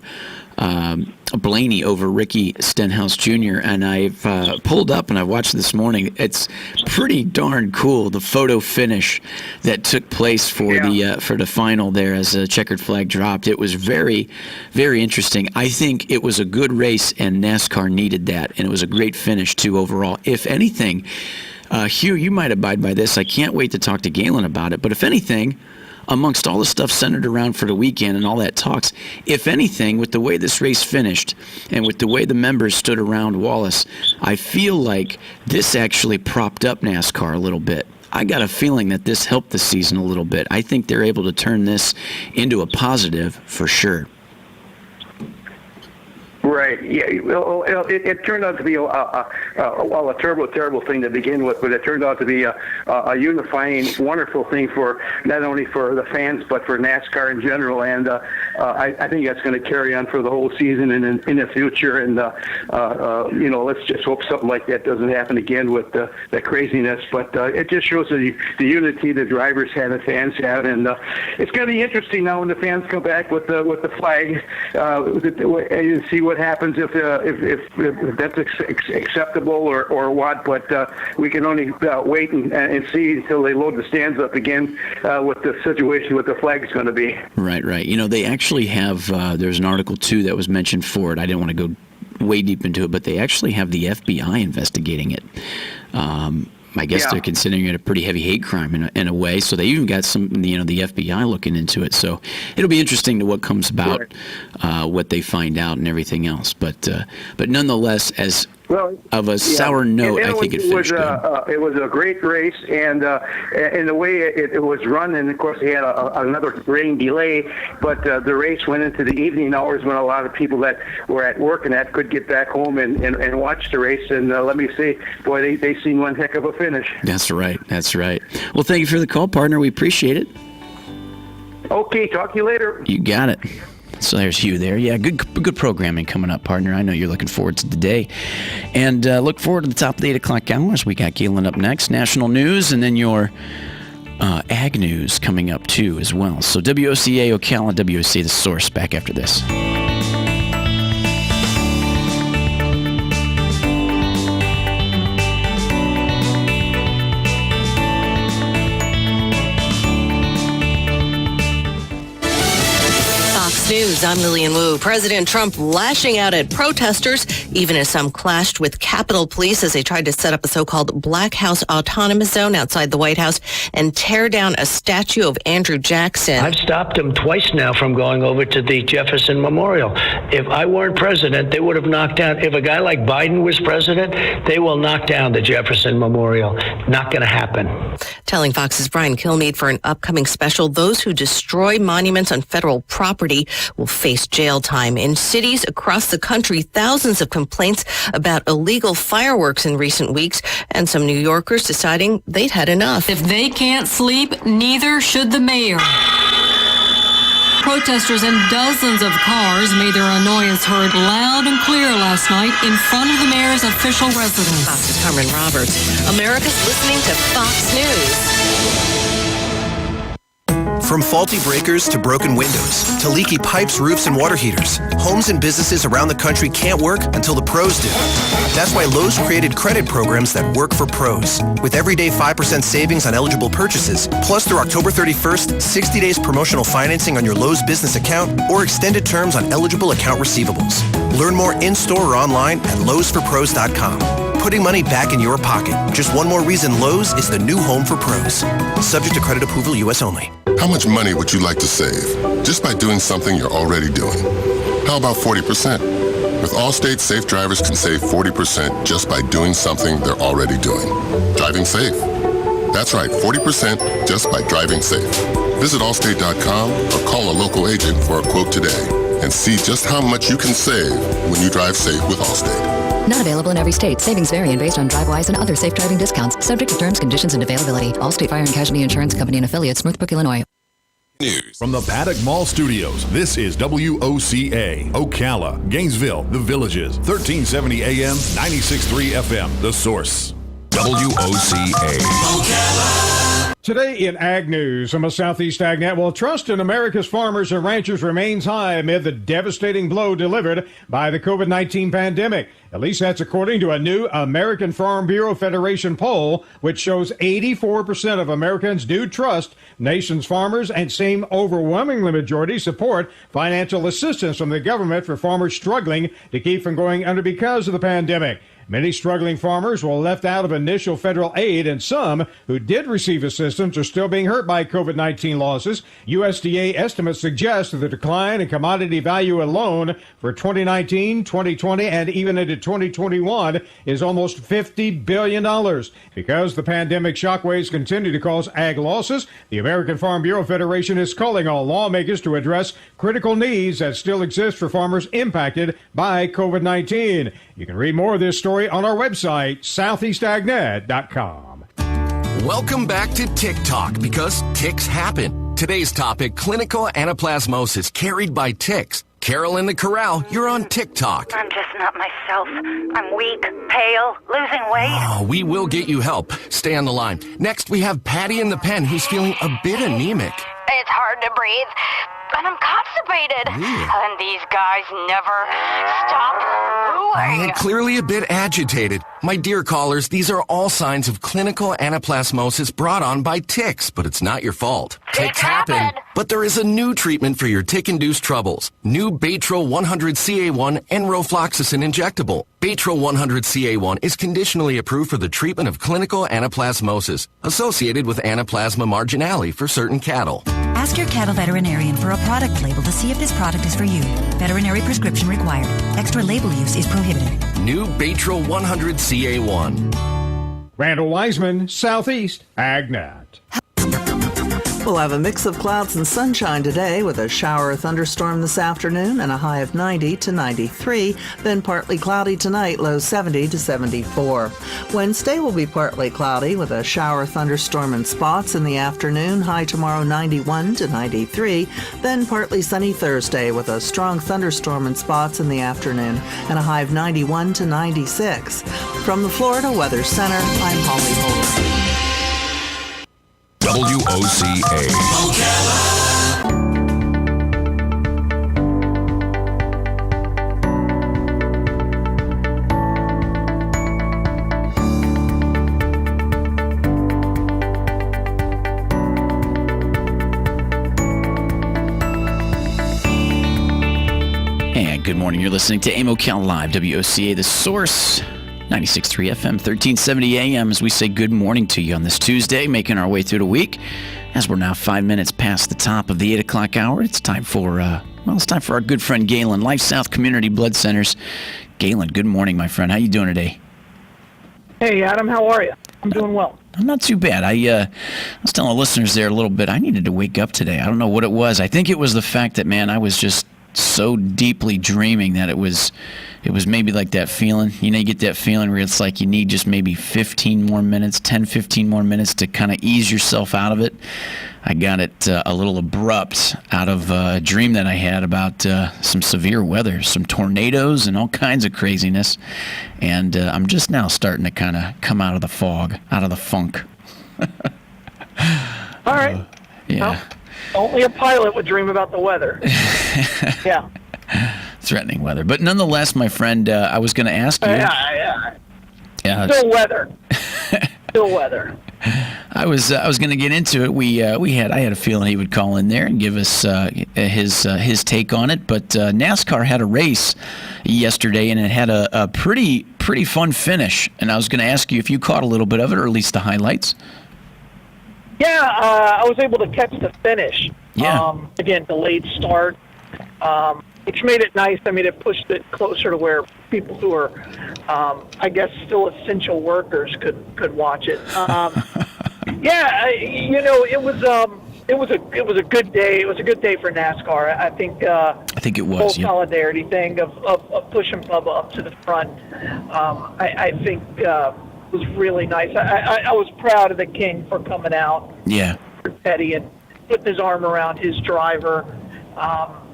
Blaney over Ricky Stenhouse Jr. And I've pulled up and I watched this morning. It's pretty darn cool, the photo finish that took place for the final there as a checkered flag dropped. It was very, very interesting. I think it was a good race, and NASCAR needed that, and it was a great finish too overall. If anything, Hugh, you might abide by this. I can't wait to talk to Galen about it. But if anything, amongst all the stuff centered around for the weekend and all that talks, if anything, with the way this race finished and with the way the members stood around Wallace, I feel like this actually propped up NASCAR a little bit. I got a feeling that this helped the season a little bit. I think they're able to turn this into a positive for sure. Right. Yeah. Well, it turned out to be a terrible thing to begin with, but it turned out to be a unifying, wonderful thing for not only for the fans but for NASCAR in general. And I think that's going to carry on for the whole season and in the future. And let's just hope something like that doesn't happen again with the craziness. But it just shows the unity the drivers have and the fans have, and it's going to be interesting now when the fans come back with the flag and see what happens if that's acceptable or what. But we can only wait and see until they load the stands up again what the situation with the flag is going to be. Right. They actually have, there's an article too that was mentioned for it. I didn't want to go way deep into it, but they actually have the FBI investigating it. I guess they're considering it a pretty heavy hate crime in a way. So they even got the FBI looking into it. So it'll be interesting to what comes about, what they find out and everything else. But nonetheless, as of a sour note, I think it finished good. It was a great race, and in the way it was run, and of course they had another rain delay, but the race went into the evening hours when a lot of people that were at work and that could get back home and watch the race. And let me say, boy, they seen one heck of a finish. That's right. Well, thank you for the call, partner. We appreciate it. Okay, talk to you later. You got it. So there's Hugh there. Yeah, good programming coming up, partner. I know you're looking forward to the day. And look forward to the top of the 8 o'clock hours. We got Galen up next, national news, and then your ag news coming up too as well. So WOCA, Ocala, WOC, The Source, back after this. News. I'm Lillian Wu. President Trump lashing out at protesters, even as some clashed with Capitol Police as they tried to set up a so-called Black House Autonomous Zone outside the White House and tear down a statue of Andrew Jackson. I've stopped them twice now from going over to the Jefferson Memorial. If I weren't president, they would have knocked down. If a guy like Biden was president, they will knock down the Jefferson Memorial. Not going to happen. Telling Fox's Brian Kilmeade for an upcoming special, those who destroy monuments on federal property will face jail time. In cities across the country, thousands of complaints about illegal fireworks in recent weeks, and some New Yorkers deciding they'd had enough. If they can't sleep, neither should the mayor. Protesters in dozens of cars made their annoyance heard loud and clear last night in front of the mayor's official residence. Fox's Carmen Roberts. America's listening to Fox News. From faulty breakers to broken windows to leaky pipes, roofs, and water heaters, homes and businesses around the country can't work until the pros do. That's why Lowe's created credit programs that work for pros. With everyday 5% savings on eligible purchases, plus through October 31st, 60 days promotional financing on your Lowe's business account or extended terms on eligible account receivables. Learn more in-store or online at lowesforpros.com. Putting money back in your pocket. Just one more reason Lowe's is the new home for pros. Subject to credit approval, U.S. only. How much money would you like to save just by doing something you're already doing? How about 40%? With Allstate, safe drivers can save 40% just by doing something they're already doing. Driving safe. That's right, 40% just by driving safe. Visit Allstate.com or call a local agent for a quote today and see just how much you can save when you drive safe with Allstate. Not available in every state. Savings vary based on DriveWise and other safe driving discounts. Subject to terms, conditions, and availability. Allstate Fire and Casualty Insurance Company and affiliates, Northbrook, Illinois. News. From the Paddock Mall Studios, this is WOCA, Ocala, Gainesville, The Villages, 1370 AM, 96.3 FM, The Source. WOCA. Ocala. Today in Ag News from a Southeast AgNet, well, trust in America's farmers and ranchers remains high amid the devastating blow delivered by the COVID-19 pandemic. At least that's according to a new American Farm Bureau Federation poll, which shows 84% of Americans do trust nation's farmers and same overwhelmingly majority support financial assistance from the government for farmers struggling to keep from going under because of the pandemic. Many struggling farmers were left out of initial federal aid, and some who did receive assistance are still being hurt by COVID-19 losses. USDA estimates suggest that the decline in commodity value alone for 2019, 2020, and even into 2021 is almost $50 billion. Because the pandemic shockwaves continue to cause ag losses, the American Farm Bureau Federation is calling on lawmakers to address critical needs that still exist for farmers impacted by COVID-19. You can read more of this story on our website, southeastagnet.com. Welcome back to TikTok, because ticks happen. Today's topic, clinical anaplasmosis carried by ticks. Carol in the Corral, you're on TikTok. I'm just not myself. I'm weak, pale, losing weight. Oh, we will get you help. Stay on the line. Next, we have Patty in the pen, who's feeling a bit anemic. It's hard to breathe, and I'm constipated. And these guys never stop And clearly a bit agitated. My dear callers, these are all signs of clinical anaplasmosis brought on by ticks, but it's not your fault. Ticks happen. But there is a new treatment for your tick-induced troubles. New Baytril 100CA1 enrofloxacin injectable. Baytril 100CA1 is conditionally approved for the treatment of clinical anaplasmosis, associated with Anaplasma marginale for certain cattle. Ask your cattle veterinarian for a product label to see if this product is for you. Veterinary prescription required. Extra label use is prohibited. New Baytril 100CA1. Randall Wiseman, Southeast AgNet. We'll have a mix of clouds and sunshine today with a shower or thunderstorm this afternoon and a high of 90 to 93, then partly cloudy tonight, low 70 to 74. Wednesday will be partly cloudy with a shower, thunderstorm, and spots in the afternoon, high tomorrow 91 to 93, then partly sunny Thursday with a strong thunderstorm and spots in the afternoon and a high of 91 to 96. From the Florida Weather Center, I'm Holly Holder. WOCA. And good morning. You're listening to AIM Ocala Live, WOCA, The Source, 96.3 FM, 1370 AM, as we say good morning to you on this Tuesday, making our way through the week. As we're now 5 minutes past the top of the 8 o'clock hour, it's time for our good friend Galen, Life South Community Blood Centers. Galen, good morning, my friend. How you doing today? Hey, Adam, how are you? I'm doing well. I'm not too bad. I was telling the listeners there a little bit, I needed to wake up today. I don't know what it was. I think it was the fact that, man, I was just so deeply dreaming that it was maybe like that feeling. You know, you get that feeling where it's like you need just maybe 15 more minutes to kind of ease yourself out of it. I got it a little abrupt out of a dream that I had about some severe weather, some tornadoes and all kinds of craziness. And I'm just now starting to kind of come out of the fog, out of the funk. All right. Yeah. Well, only a pilot would dream about the weather. Yeah. Threatening weather. But nonetheless, my friend, I was going to ask you. Yeah. Still weather. Still weather. I was going to get into it. I had a feeling he would call in there and give us his take on it. But NASCAR had a race yesterday, and it had a pretty fun finish. And I was going to ask you if you caught a little bit of it, or at least the highlights. Yeah, I was able to catch the finish. Yeah. Again, delayed start, which made it nice. I mean, it pushed it closer to where people who are, I guess, still essential workers could watch it. Yeah, it was a good day. It was a good day for NASCAR. I think it was the whole solidarity thing of pushing Bubba up to the front. I think. Was really nice. I was proud of the King for coming out. Yeah. Petty and putting his arm around his driver.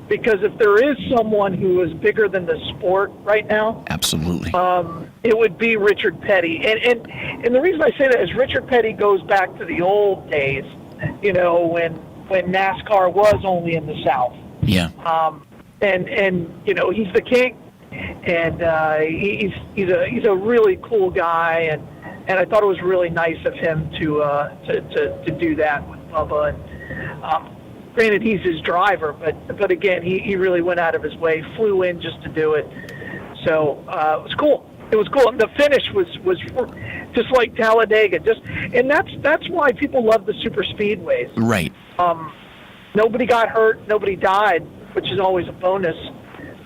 Because if there is someone who is bigger than the sport right now, absolutely, it would be Richard Petty. And the reason I say that is Richard Petty goes back to the old days, when NASCAR was only in the South. Yeah. And he's the King. And he's a really cool guy, and I thought it was really nice of him to do that with Bubba. And granted, he's his driver, but again, he really went out of his way, flew in just to do it. So it was cool. It was cool. And the finish was just like Talladega. And that's why people love the super speedways. Right. Nobody got hurt. Nobody died, which is always a bonus.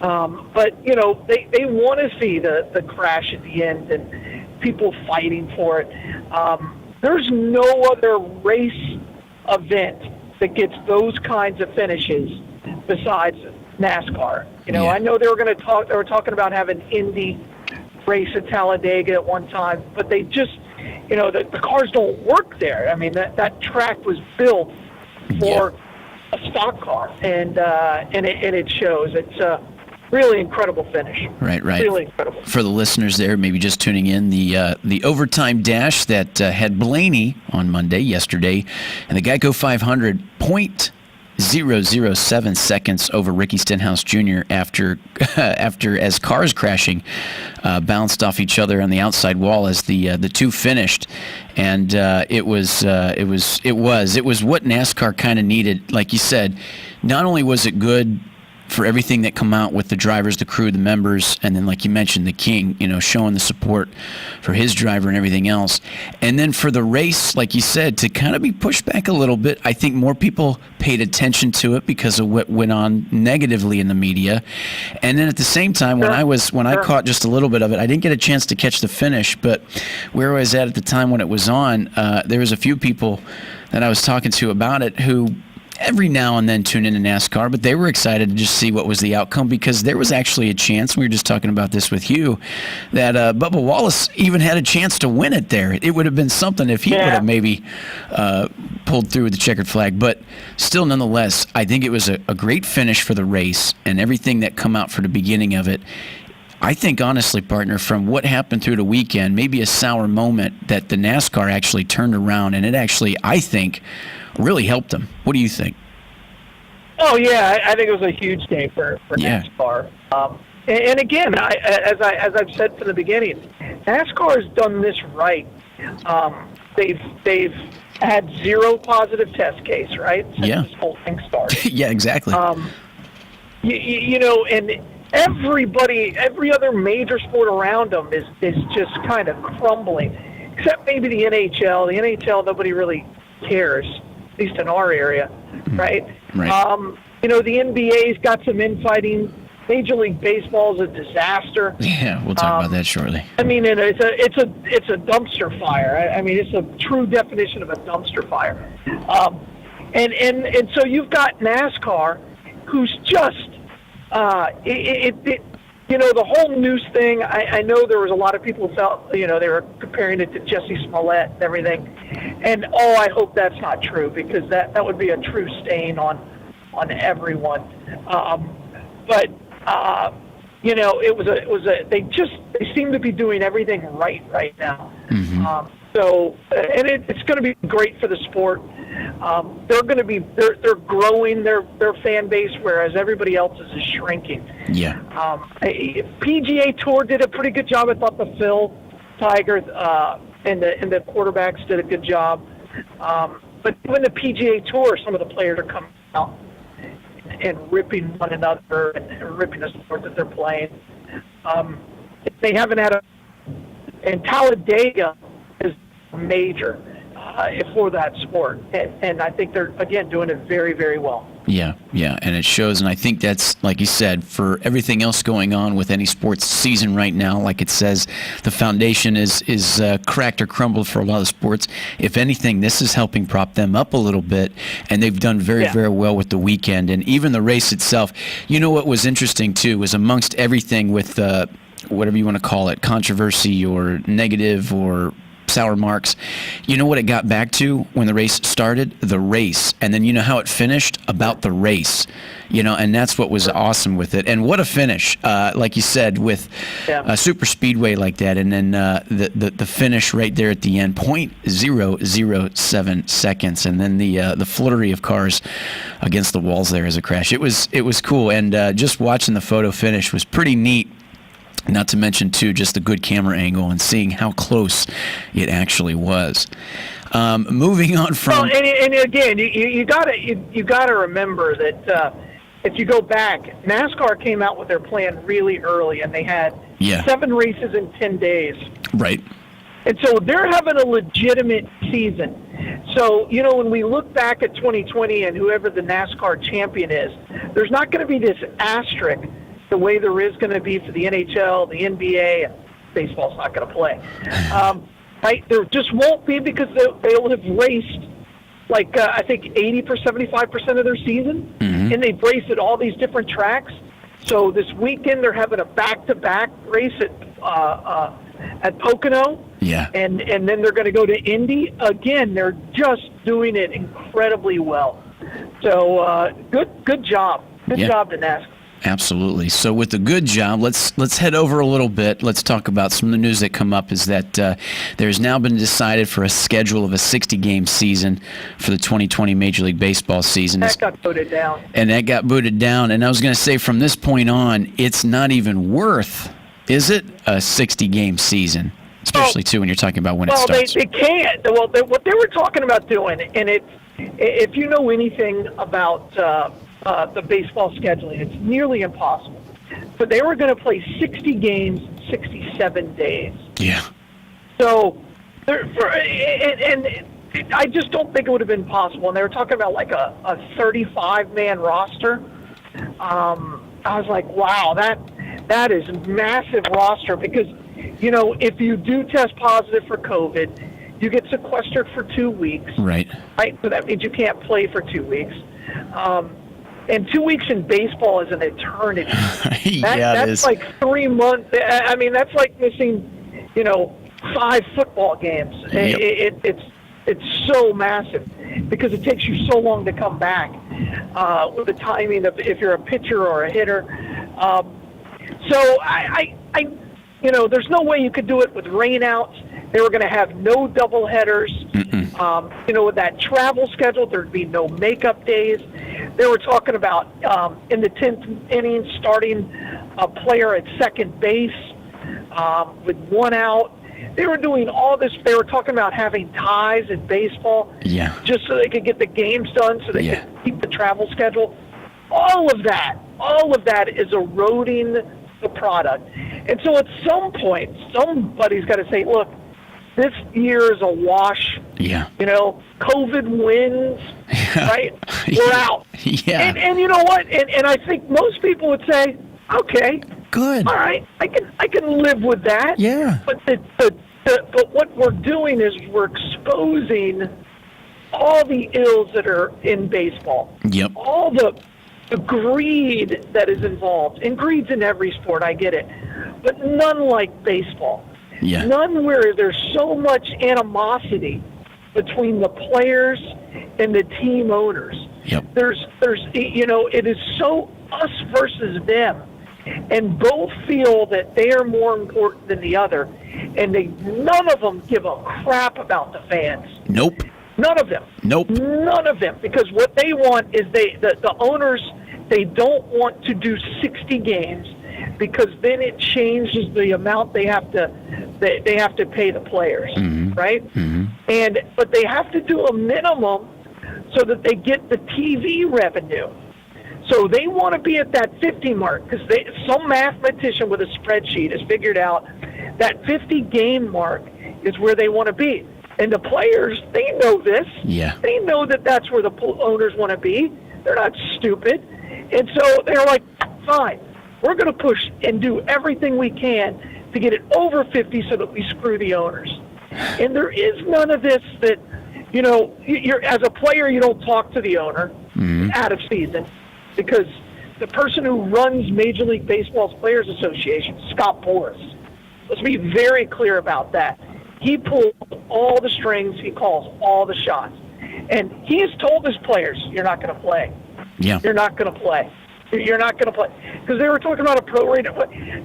But, they want to see the crash at the end and people fighting for it. There's no other race event that gets those kinds of finishes besides NASCAR. I know they were talking about having Indy race at Talladega at one time, but they just, the cars don't work there. I mean, that track was built for a stock car, and it shows. It's really incredible finish. Right. Really incredible. For the listeners there, maybe just tuning in, the overtime dash that had Blaney on Monday, yesterday, and the Geico 500, 0.007 seconds over Ricky Stenhouse Jr. after as cars crashing bounced off each other on the outside wall as the two finished, and it was what NASCAR kind of needed. Like you said, not only was it good for everything that come out with the drivers, the crew, the members, and then, like you mentioned, the King, showing the support for his driver and everything else. And then for the race, like you said, to kind of be pushed back a little bit, I think more people paid attention to it because of what went on negatively in the media. And then at the same time, when I caught just a little bit of it, I didn't get a chance to catch the finish, but where I was at the time when it was on, there was a few people that I was talking to about it who every now and then tune into NASCAR, but they were excited to just see what was the outcome because there was actually a chance, we were just talking about this with you, that Bubba Wallace even had a chance to win it there. It would have been something if he would have maybe pulled through with the checkered flag, but still nonetheless, I think it was a great finish for the race and everything that come out for the beginning of it. I think, honestly, partner, from what happened through the weekend, maybe a sour moment that the NASCAR actually turned around, and it actually, I think, really helped them. What do you think? Oh, yeah, I think it was a huge day for NASCAR. And again, as I've said from the beginning, NASCAR has done this right. They've had 0 positive test case, right? Since this whole thing started. Yeah, exactly. You know, and every other major sport around them is just kind of crumbling, except maybe the NHL. The NHL, nobody really cares, at least in our area, right? Right. You know, the NBA's got some infighting. Major League Baseball is a disaster. Yeah, we'll talk about that shortly. I mean, it's a dumpster fire. I mean, it's a true definition of a dumpster fire. And so you've got NASCAR, who's just you know, the whole noose thing. I know there was a lot of people who felt, you know, they were comparing it to Jesse Smollett and everything. And I hope that's not true, because that would be a true stain on everyone. But you know, they seem to be doing everything right now. Mm-hmm. So it's going to be great for the sport. They're growing their fan base, whereas everybody else's is shrinking. Yeah. PGA Tour did a pretty good job. I thought the Phil Tiger and the quarterbacks did a good job. But even the PGA Tour, some of the players are coming out and ripping one another and ripping the sport that they're playing. They haven't had and Talladega is major for that sport, and I think they're again doing it very, very well. Yeah, and it shows, and I think that's, like you said, for everything else going on with any sports season right now, like it says, the foundation is cracked or crumbled for a lot of sports. If anything, this is helping prop them up a little bit, and they've done very, very well with the weekend, and even the race itself. You know what was interesting, too, was amongst everything with whatever you want to call it, controversy or negative or sour marks, you know what it got back to when the race started? The race. And then you know how it finished? About the race. You know, and that's what was awesome with it. And what a finish, like you said, with a super speedway like that. And then the finish right there at the end, 0.007 seconds. And then the flurry of cars against the walls there as a crash. It was cool. And just watching the photo finish was pretty neat. Not to mention, too, just the good camera angle and seeing how close it actually was. Moving on from... Well, and again, you gotta remember that if you go back, NASCAR came out with their plan really early, and they had 7 races in 10 days. Right. And so they're having a legitimate season. So, you know, when we look back at 2020 and whoever the NASCAR champion is, there's not going to be this asterisk the way there is going to be for the NHL, the NBA, and baseball's not going to play. Right? There just won't be, because they'll have raced like I think 75% of their season, and they've raced at all these different tracks. So this weekend they're having a back-to-back race at Pocono, and then they're going to go to Indy again. They're just doing it incredibly well. So good job, job to NASCAR. Absolutely. So with the good job, let's head over a little bit. Let's talk about some of the news that come up is that there's now been decided for a schedule of a 60-game season for the 2020 Major League Baseball season. That got voted down. And that got booted down. And I was going to say, from this point on, it's not even worth, is it, a 60-game season? Especially, too, when you're talking about when it starts. Well, they can't. Well, what they were talking about doing, and if you know anything about the baseball scheduling, it's nearly impossible. But they were going to play 60 games in 67 days. Yeah. So, and I just don't think it would have been possible. And they were talking about like a 35-man roster. I was like, wow, that is a massive roster, because, you know, if you do test positive for COVID, you get sequestered for 2 weeks. Right. Right? So that means you can't play for 2 weeks. And 2 weeks in baseball is an eternity. That's like 3 months. I mean, that's like missing, 5 football games. Yep. It's so massive because it takes you so long to come back with the timing of if you're a pitcher or a hitter. So I there's no way you could do it with rainouts. They were going to have no double headers. With that travel schedule, there'd be no makeup days. They were talking about in the 10th inning starting a player at second base with 1 out. They were doing all this. They were talking about having ties in baseball, just so they could get the games done, so they could keep the travel schedule. All of that is eroding the product. And so at some point, somebody's got to say, look, this year is a wash. Yeah. COVID wins, right? We're out. Yeah. And you know what? And I think most people would say, okay, good. All right, I can live with that. Yeah. But but what we're doing is we're exposing all the ills that are in baseball. Yep. All the greed that is involved. And greed's in every sport, I get it. But none like baseball. Yeah. None where there's so much animosity between the players and the team owners. Yep. There's it is so us versus them. And both feel that they are more important than the other. And none of them give a crap about the fans. Nope. None of them. Nope. None of them. Because what they want is the owners, they don't want to do 60 games because then it changes the amount they have to pay the players, right? But they have to do a minimum so that they get the TV revenue. So they want to be at that 50 mark because some mathematician with a spreadsheet has figured out that 50 game mark is where they want to be. And the players, they know this. Yeah. They know that that's where the owners want to be. They're not stupid. And so they're like, fine, we're going to push and do everything we can to get it over 50 so that we screw the owners. And there is none of this that, you're as a player, you don't talk to the owner out of season because the person who runs Major League Baseball's Players Association, Scott Boras, let's be very clear about that. He pulls all the strings. He calls all the shots. And he has told his players, you're not going to play. Yeah. You're not going to play. You're not going to play. Because they were talking about a prorate.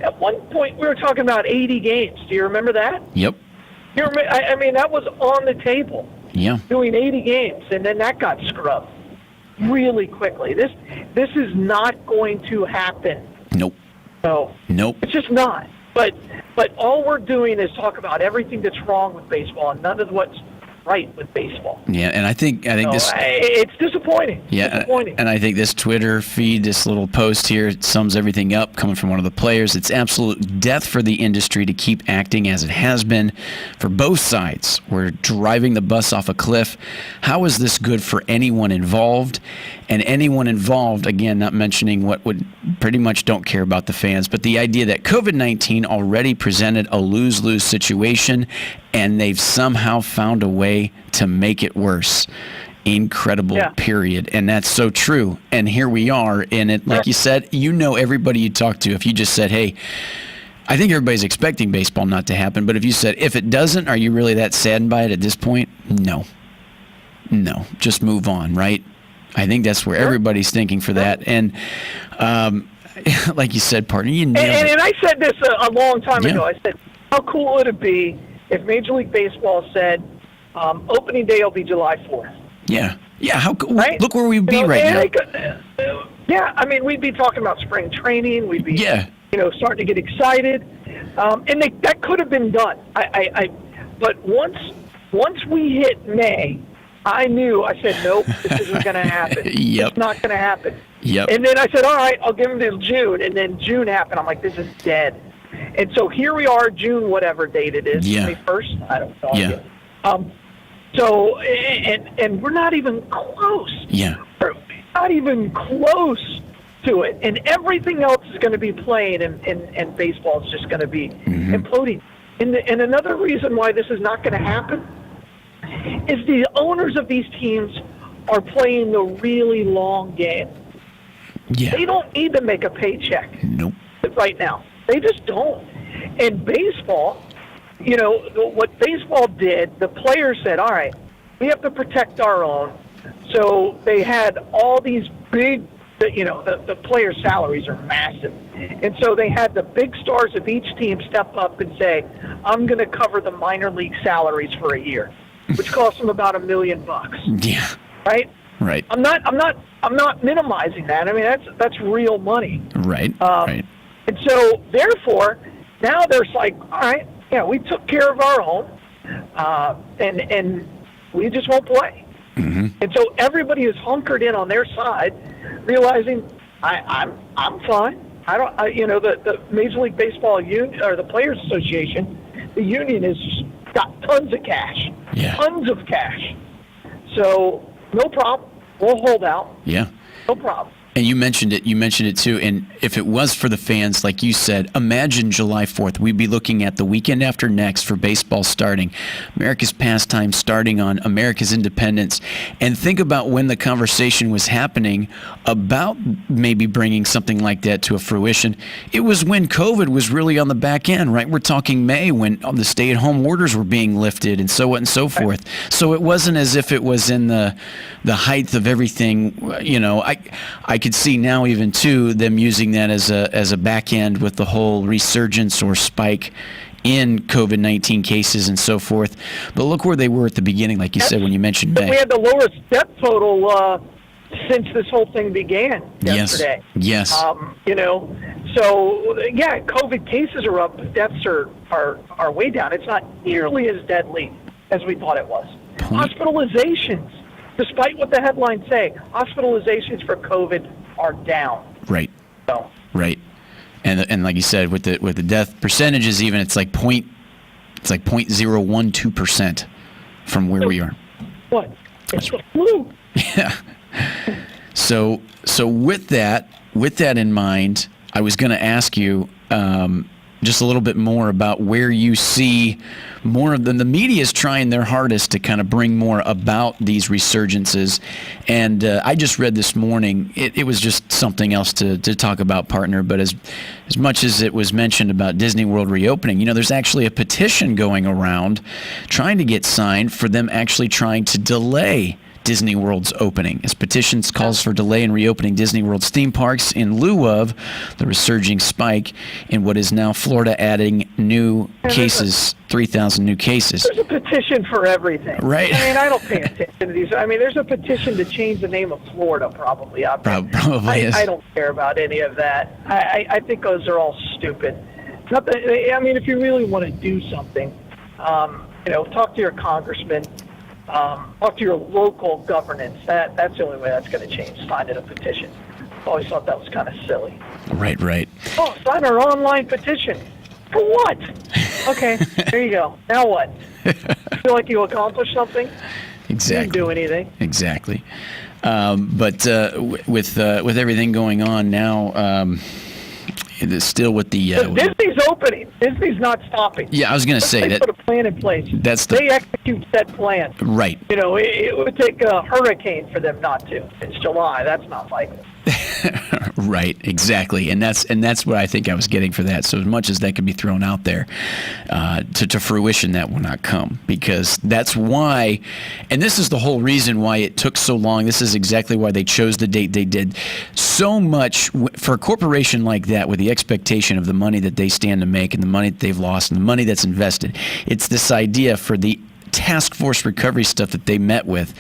At one point, we were talking about 80 games. Do you remember that? Yep. I mean, that was on the table. Yeah. Doing 80 games, and then that got scrubbed really quickly. This is not going to happen. Nope. No. Nope. It's just not. But all we're doing is talk about everything that's wrong with baseball and none of what's right with baseball. Yeah, and I think this. It's disappointing. Yeah, disappointing. And I think this Twitter feed, this little post here, sums everything up. Coming from one of the players, it's absolute death for the industry to keep acting as it has been for both sides. We're driving the bus off a cliff. How is this good for anyone involved? And anyone involved, again, not mentioning what would pretty much don't care about the fans, but the idea that COVID-19 already presented a lose-lose situation, and they've somehow found a way to make it worse. Incredible, period. And that's so true. And here we are. And it, like you said, everybody you talk to, if you just said, hey, I think everybody's expecting baseball not to happen, but if you said, if it doesn't, are you really that saddened by it at this point? No, just move on, right? I think that's where everybody's thinking for that. And like you said, partner, you nailed it. And I said this a long time ago. I said, how cool would it be if Major League Baseball said opening day will be July 4th? Yeah. Yeah, how cool. Right? Look where we'd be right now. Yeah, I mean, we'd be talking about spring training. We'd be, starting to get excited. And that could have been done. But once we hit May, I said, nope, this isn't going to happen. Yep. It's not going to happen. Yep. And then I said, all right, I'll give him till June. And then June happened. I'm like, this is dead. And so here we are, June, whatever date it is, 21st. I don't know. Yeah. So, and we're not even close. Yeah. We're not even close to it. And everything else is going to be playing, and baseball is just going to be imploding. And another reason why this is not going to happen is the owners of these teams are playing the really long game. Yeah. They don't need to make a paycheck. Nope. Right now. They just don't. And baseball, you know, what baseball did, the players said, all right, we have to protect our own. So they had all these big, you know, the players' salaries are massive. And so they had the big stars of each team step up and say, I'm going to cover the minor league salaries for a year, which costs them about $1 million. Yeah. Right? Right. I'm not minimizing that. I mean, that's real money. Right. Right. And so, therefore, now there's like, all right, yeah, we took care of our own, and we just won't play. Mm-hmm. And so everybody is hunkered in on their side, realizing I'm fine. The Major League Baseball union or the Players Association, the union has got tons of cash, tons of cash. So no problem. We'll hold out. Yeah. No problem. And you mentioned it too. And if it was for the fans, like you said, imagine July 4th. We'd be looking at the weekend after next for baseball starting, America's pastime starting on America's independence. And think about when the conversation was happening about maybe bringing something like that to a fruition. It was when COVID was really on the back end, right? We're talking May when the stay-at-home orders were being lifted and so on and so forth. So it wasn't as if it was in the height of everything. You know, I could see now even too them using that as a back end with the whole resurgence or spike in COVID-19 cases and so forth. But look where they were at the beginning, like you said when you mentioned May. We had the lowest death total since this whole thing began yesterday. Yes. You know, so yeah, COVID cases are up, but deaths are way down. It's not nearly as deadly as we thought it was. Hospitalizations, despite what the headlines say, hospitalizations for COVID are down. Right. So. Right. And like you said, with the death percentages, even it's like 0.012% from where we are. What? It's the flu. Yeah. So with that in mind, I was going to ask you just a little bit more about where you see more of the media is trying their hardest to kind of bring more about these resurgences. And I just read this morning, it was just something else to talk about, partner, but as much as it was mentioned about Disney World reopening, you know, there's actually a petition going around trying to get signed for them actually trying to delay Disney World's opening. This petition calls for delay in reopening Disney World's theme parks in lieu of the resurging spike in what is now Florida adding new cases, 3,000 new cases. There's a petition for everything. Right. I mean, I don't pay attention to these. I mean, there's a petition to change the name of Florida probably out there. Probably is. I don't care about any of that. I think those are all stupid. I mean, if you really want to do something, you know, talk to your congressman. Talk to your local governance. That's the only way that's going to change. Sign a petition. I always thought that was kind of silly. Right. Oh, sign our online petition. For what? Okay, there you go. Now what? Feel like you accomplished something? Exactly. You didn't do anything. Exactly. But with everything going on now, still with the Disney's opening. Disney's not stopping. Yeah, I was going to say they that. Put a plan in place. They execute that plan. Right. You know, it would take a hurricane for them not to. It's July. That's not likely. Right, exactly, and that's what I think I was getting for that. So as much as that could be thrown out there, to fruition, that will not come, because that's why, and this is the whole reason why it took so long. This is exactly why they chose the date they did. So much for a corporation like that, with the expectation of the money that they stand to make and the money that they've lost and the money that's invested. It's this idea for the task force recovery stuff that they met with,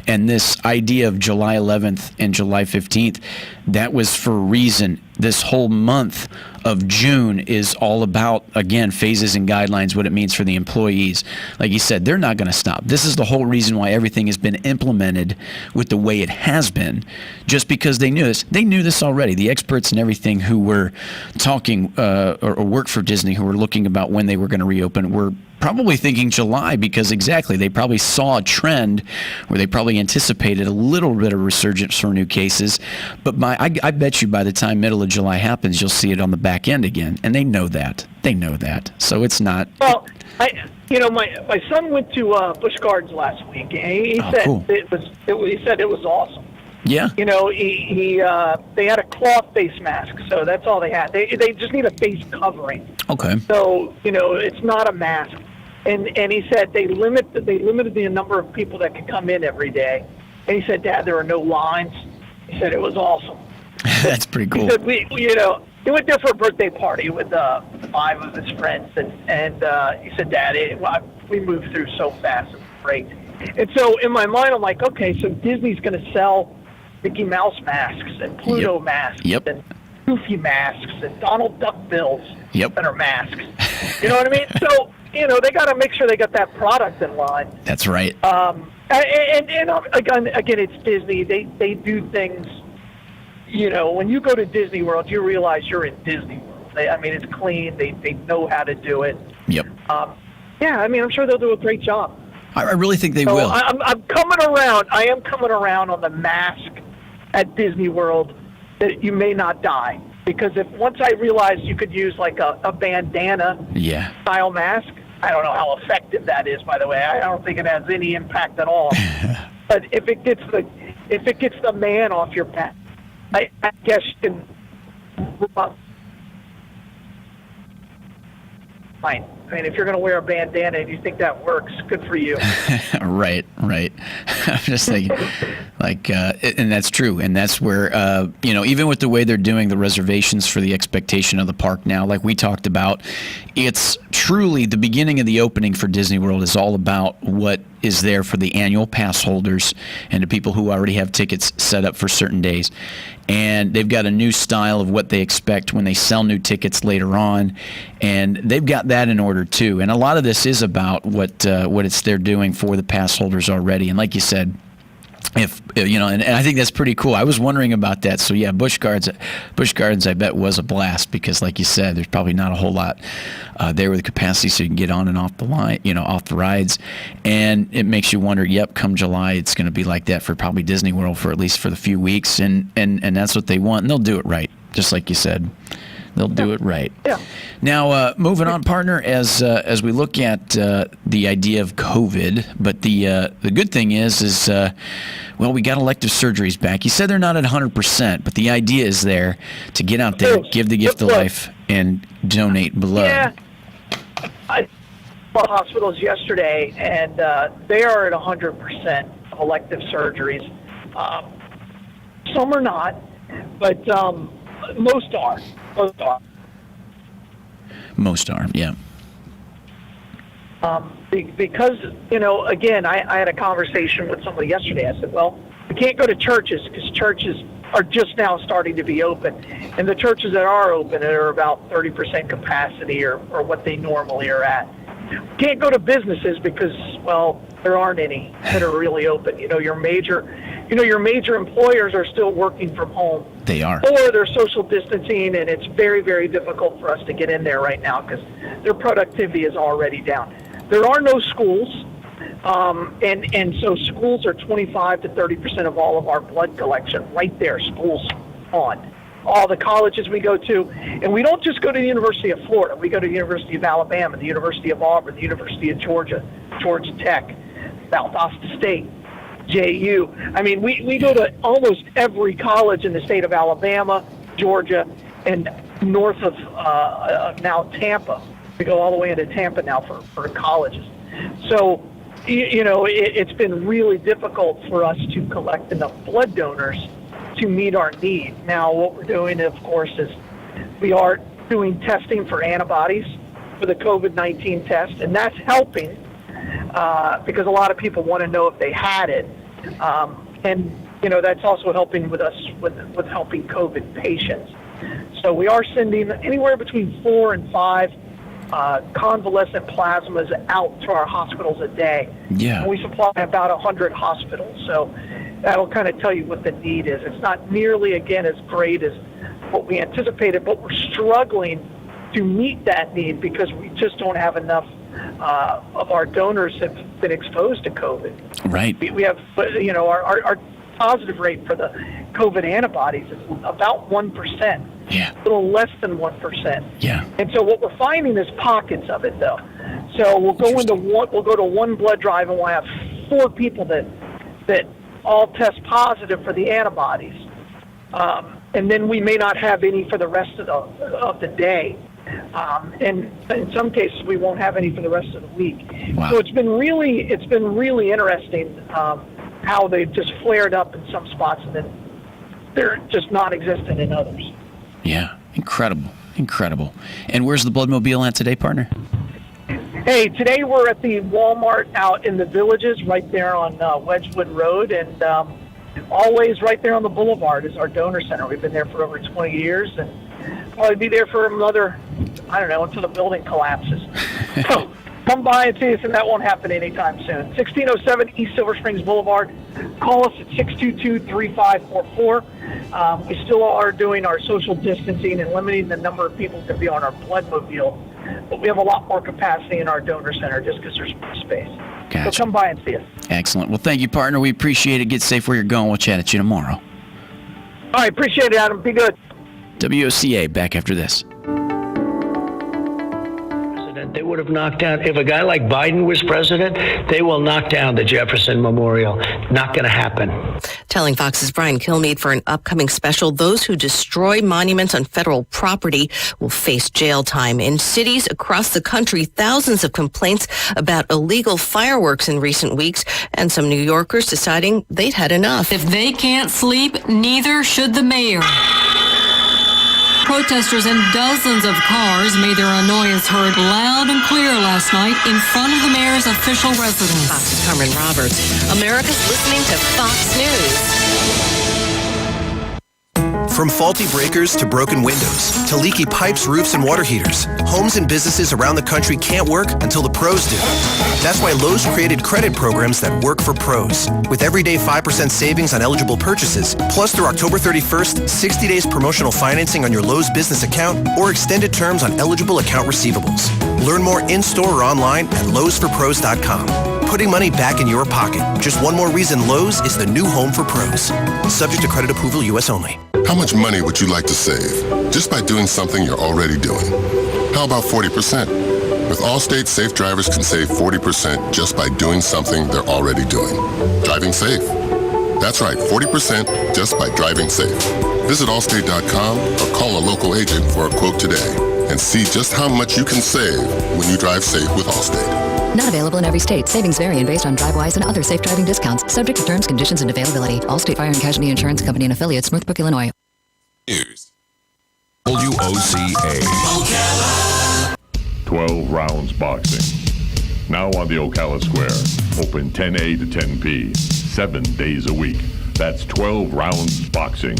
and this idea of July 11th and July 15th, that was for a reason. This whole month of June is all about, again, phases and guidelines, what it means for the employees. Like you said, they're not going to stop. This is the whole reason why everything has been implemented with the way it has been, just because they knew this. They knew this already. The experts and everything who were talking or worked for Disney, who were looking about when they were going to reopen, were probably thinking July because exactly, they probably saw a trend where they probably anticipated a little bit of resurgence for new cases. But I bet you by the time middle of July happens, you'll see it on the back end again. And they know that. They know that. So it's not. Well, my son went to Busch Gardens last week, and he said cool. he said it was awesome. Yeah. They had a cloth face mask, so that's all they had. They just need a face covering. Okay. So it's not a mask, and he said they limited the number of people that could come in every day, and he said, Dad, there are no lines. He said it was awesome. That's pretty cool. He said he went there for a birthday party with 5 of his friends, and he said, Dad, we moved through so fast. It was great. And so in my mind, I'm like, okay, so Disney's going to sell Mickey Mouse masks and Pluto masks and Goofy masks and Donald Duck bills that are masks. You know what I mean? So, they got to make sure they got that product in line. That's right. And again, it's Disney. They do things. When you go to Disney World, you realize you're in Disney World. It's clean. They know how to do it. Yep. I'm sure they'll do a great job. I really think they will. I'm coming around. I am coming around on the mask at Disney World that you may not die. Because once I realized you could use like a bandana style mask, I don't know how effective that is, by the way. I don't think it has any impact at all. But if it gets the man off your back, I guess you can fine. If you're going to wear a bandana and you think that works, good for you. Right. I'm just thinking, and that's true. And that's where, even with the way they're doing the reservations for the expectation of the park now, like we talked about, it's truly the beginning of the opening for Disney World is all about what is there for the annual pass holders and the people who already have tickets set up for certain days. And they've got a new style of what they expect when they sell new tickets later on, and they've got that in order too. And a lot of this is about what they're doing for the pass holders already. And like you said, and I think that's pretty cool. I was wondering about that. So yeah, Busch Gardens, I bet was a blast because, like you said, there's probably not a whole lot there with the capacity, so you can get on and off the line, off the rides, and it makes you wonder. Yep, come July, it's going to be like that for probably Disney World for at least for the few weeks, and that's what they want, and they'll do it right, just like you said. They'll do it right. Yeah. Now, moving on, partner, as we look at the idea of COVID, but the good thing is we got elective surgeries back. You said they're not at 100%, but the idea is there to get out there, give the gift of life, and donate blood. Yeah. I saw hospitals yesterday, and they are at 100% of elective surgeries. Some are not, but most are. Most are, yeah. Because, again, I had a conversation with somebody yesterday. I said, well, we can't go to churches because churches are just now starting to be open. And the churches that are open are about 30% capacity or what they normally are at. We can't go to businesses because, well, there aren't any that are really open. Your major employers are still working from home. They are. Or they're social distancing, and it's very, very difficult for us to get in there right now because their productivity is already down. There are no schools, and so schools are 25 to 30% of all of our blood collection right there. Schools on. All the colleges we go to, and we don't just go to the University of Florida. We go to the University of Alabama, the University of Auburn, the University of Georgia, Georgia Tech, Valdosta State, JU. We go to almost every college in the state of Alabama, Georgia, and north of now Tampa. We go all the way into Tampa now for colleges. So, it's been really difficult for us to collect enough blood donors to meet our need. Now, what we're doing, of course, is we are doing testing for antibodies for the COVID-19 test, and that's helping because a lot of people want to know if they had it. And that's also helping with us with helping COVID patients. So we are sending anywhere between 4 and 5 convalescent plasmas out to our hospitals a day. Yeah. And we supply about 100 hospitals. So that'll kind of tell you what the need is. It's not nearly, again, as great as what we anticipated, but we're struggling to meet that need because we just don't have enough of our donors have been exposed to COVID. Right. We have, our positive rate for the COVID antibodies is about 1%. Yeah. A little less than 1%. Yeah. And so what we're finding is pockets of it, though. So we'll go to one blood drive, and we'll have 4 people that all test positive for the antibodies, and then we may not have any for the rest of the day, and in some cases we won't have any for the rest of the week. Wow. So it's been really interesting how they've just flared up in some spots and then they're just non-existent in others. Yeah, incredible. And where's the Bloodmobile at today, partner? Hey, today we're at the Walmart out in the Villages, right there on Wedgwood Road, and always right there on the boulevard is our donor center. We've been there for over 20 years, and probably be there for another, until the building collapses. So come by and see us, and that won't happen anytime soon. 1607 East Silver Springs Boulevard. Call us at 622-3544. We still are doing our social distancing and limiting the number of people that can be on our Bloodmobile, but we have a lot more capacity in our donor center just because there's more space. Gotcha. So come by and see us. Excellent. Well, thank you, partner. We appreciate it. Get safe where you're going. We'll chat at you tomorrow. All right, appreciate it, Adam. Be good. WOCA, back after this. They would have knocked down, if a guy like Biden was president, they will knock down the Jefferson Memorial. Not going to happen. Telling Fox's Brian Kilmeade for an upcoming special, those who destroy monuments on federal property will face jail time. In cities across the country, thousands of complaints about illegal fireworks in recent weeks, and some New Yorkers deciding they'd had enough. If they can't sleep, neither should the mayor. Protesters in dozens of cars made their annoyance heard loud and clear last night in front of the mayor's official residence. Fox's Carmen Roberts. America's listening to Fox News. From faulty breakers to broken windows to leaky pipes, roofs, and water heaters, homes and businesses around the country can't work until the pros do. That's why Lowe's created credit programs that work for pros. With everyday 5% savings on eligible purchases, plus through October 31st, 60 days promotional financing on your Lowe's business account or extended terms on eligible account receivables. Learn more in-store or online at lowesforpros.com. Putting money back in your pocket. Just one more reason Lowe's is the new home for pros. Subject to credit approval, U.S. only. How much money would you like to save just by doing something you're already doing? How about 40%? With Allstate, safe drivers can save 40% just by doing something they're already doing. Driving safe. That's right, 40% just by driving safe. Visit Allstate.com or call a local agent for a quote today and see just how much you can save when you drive safe with Allstate. Not available in every state. Savings vary based on DriveWise and other safe driving discounts. Subject to terms, conditions, and availability. Allstate Fire and Casualty Insurance Company and affiliates, Northbrook, Illinois. News. WOCA. 12 rounds boxing. Now on the Ocala Square. Open 10A to 10P. 7 days a week. That's 12 rounds boxing.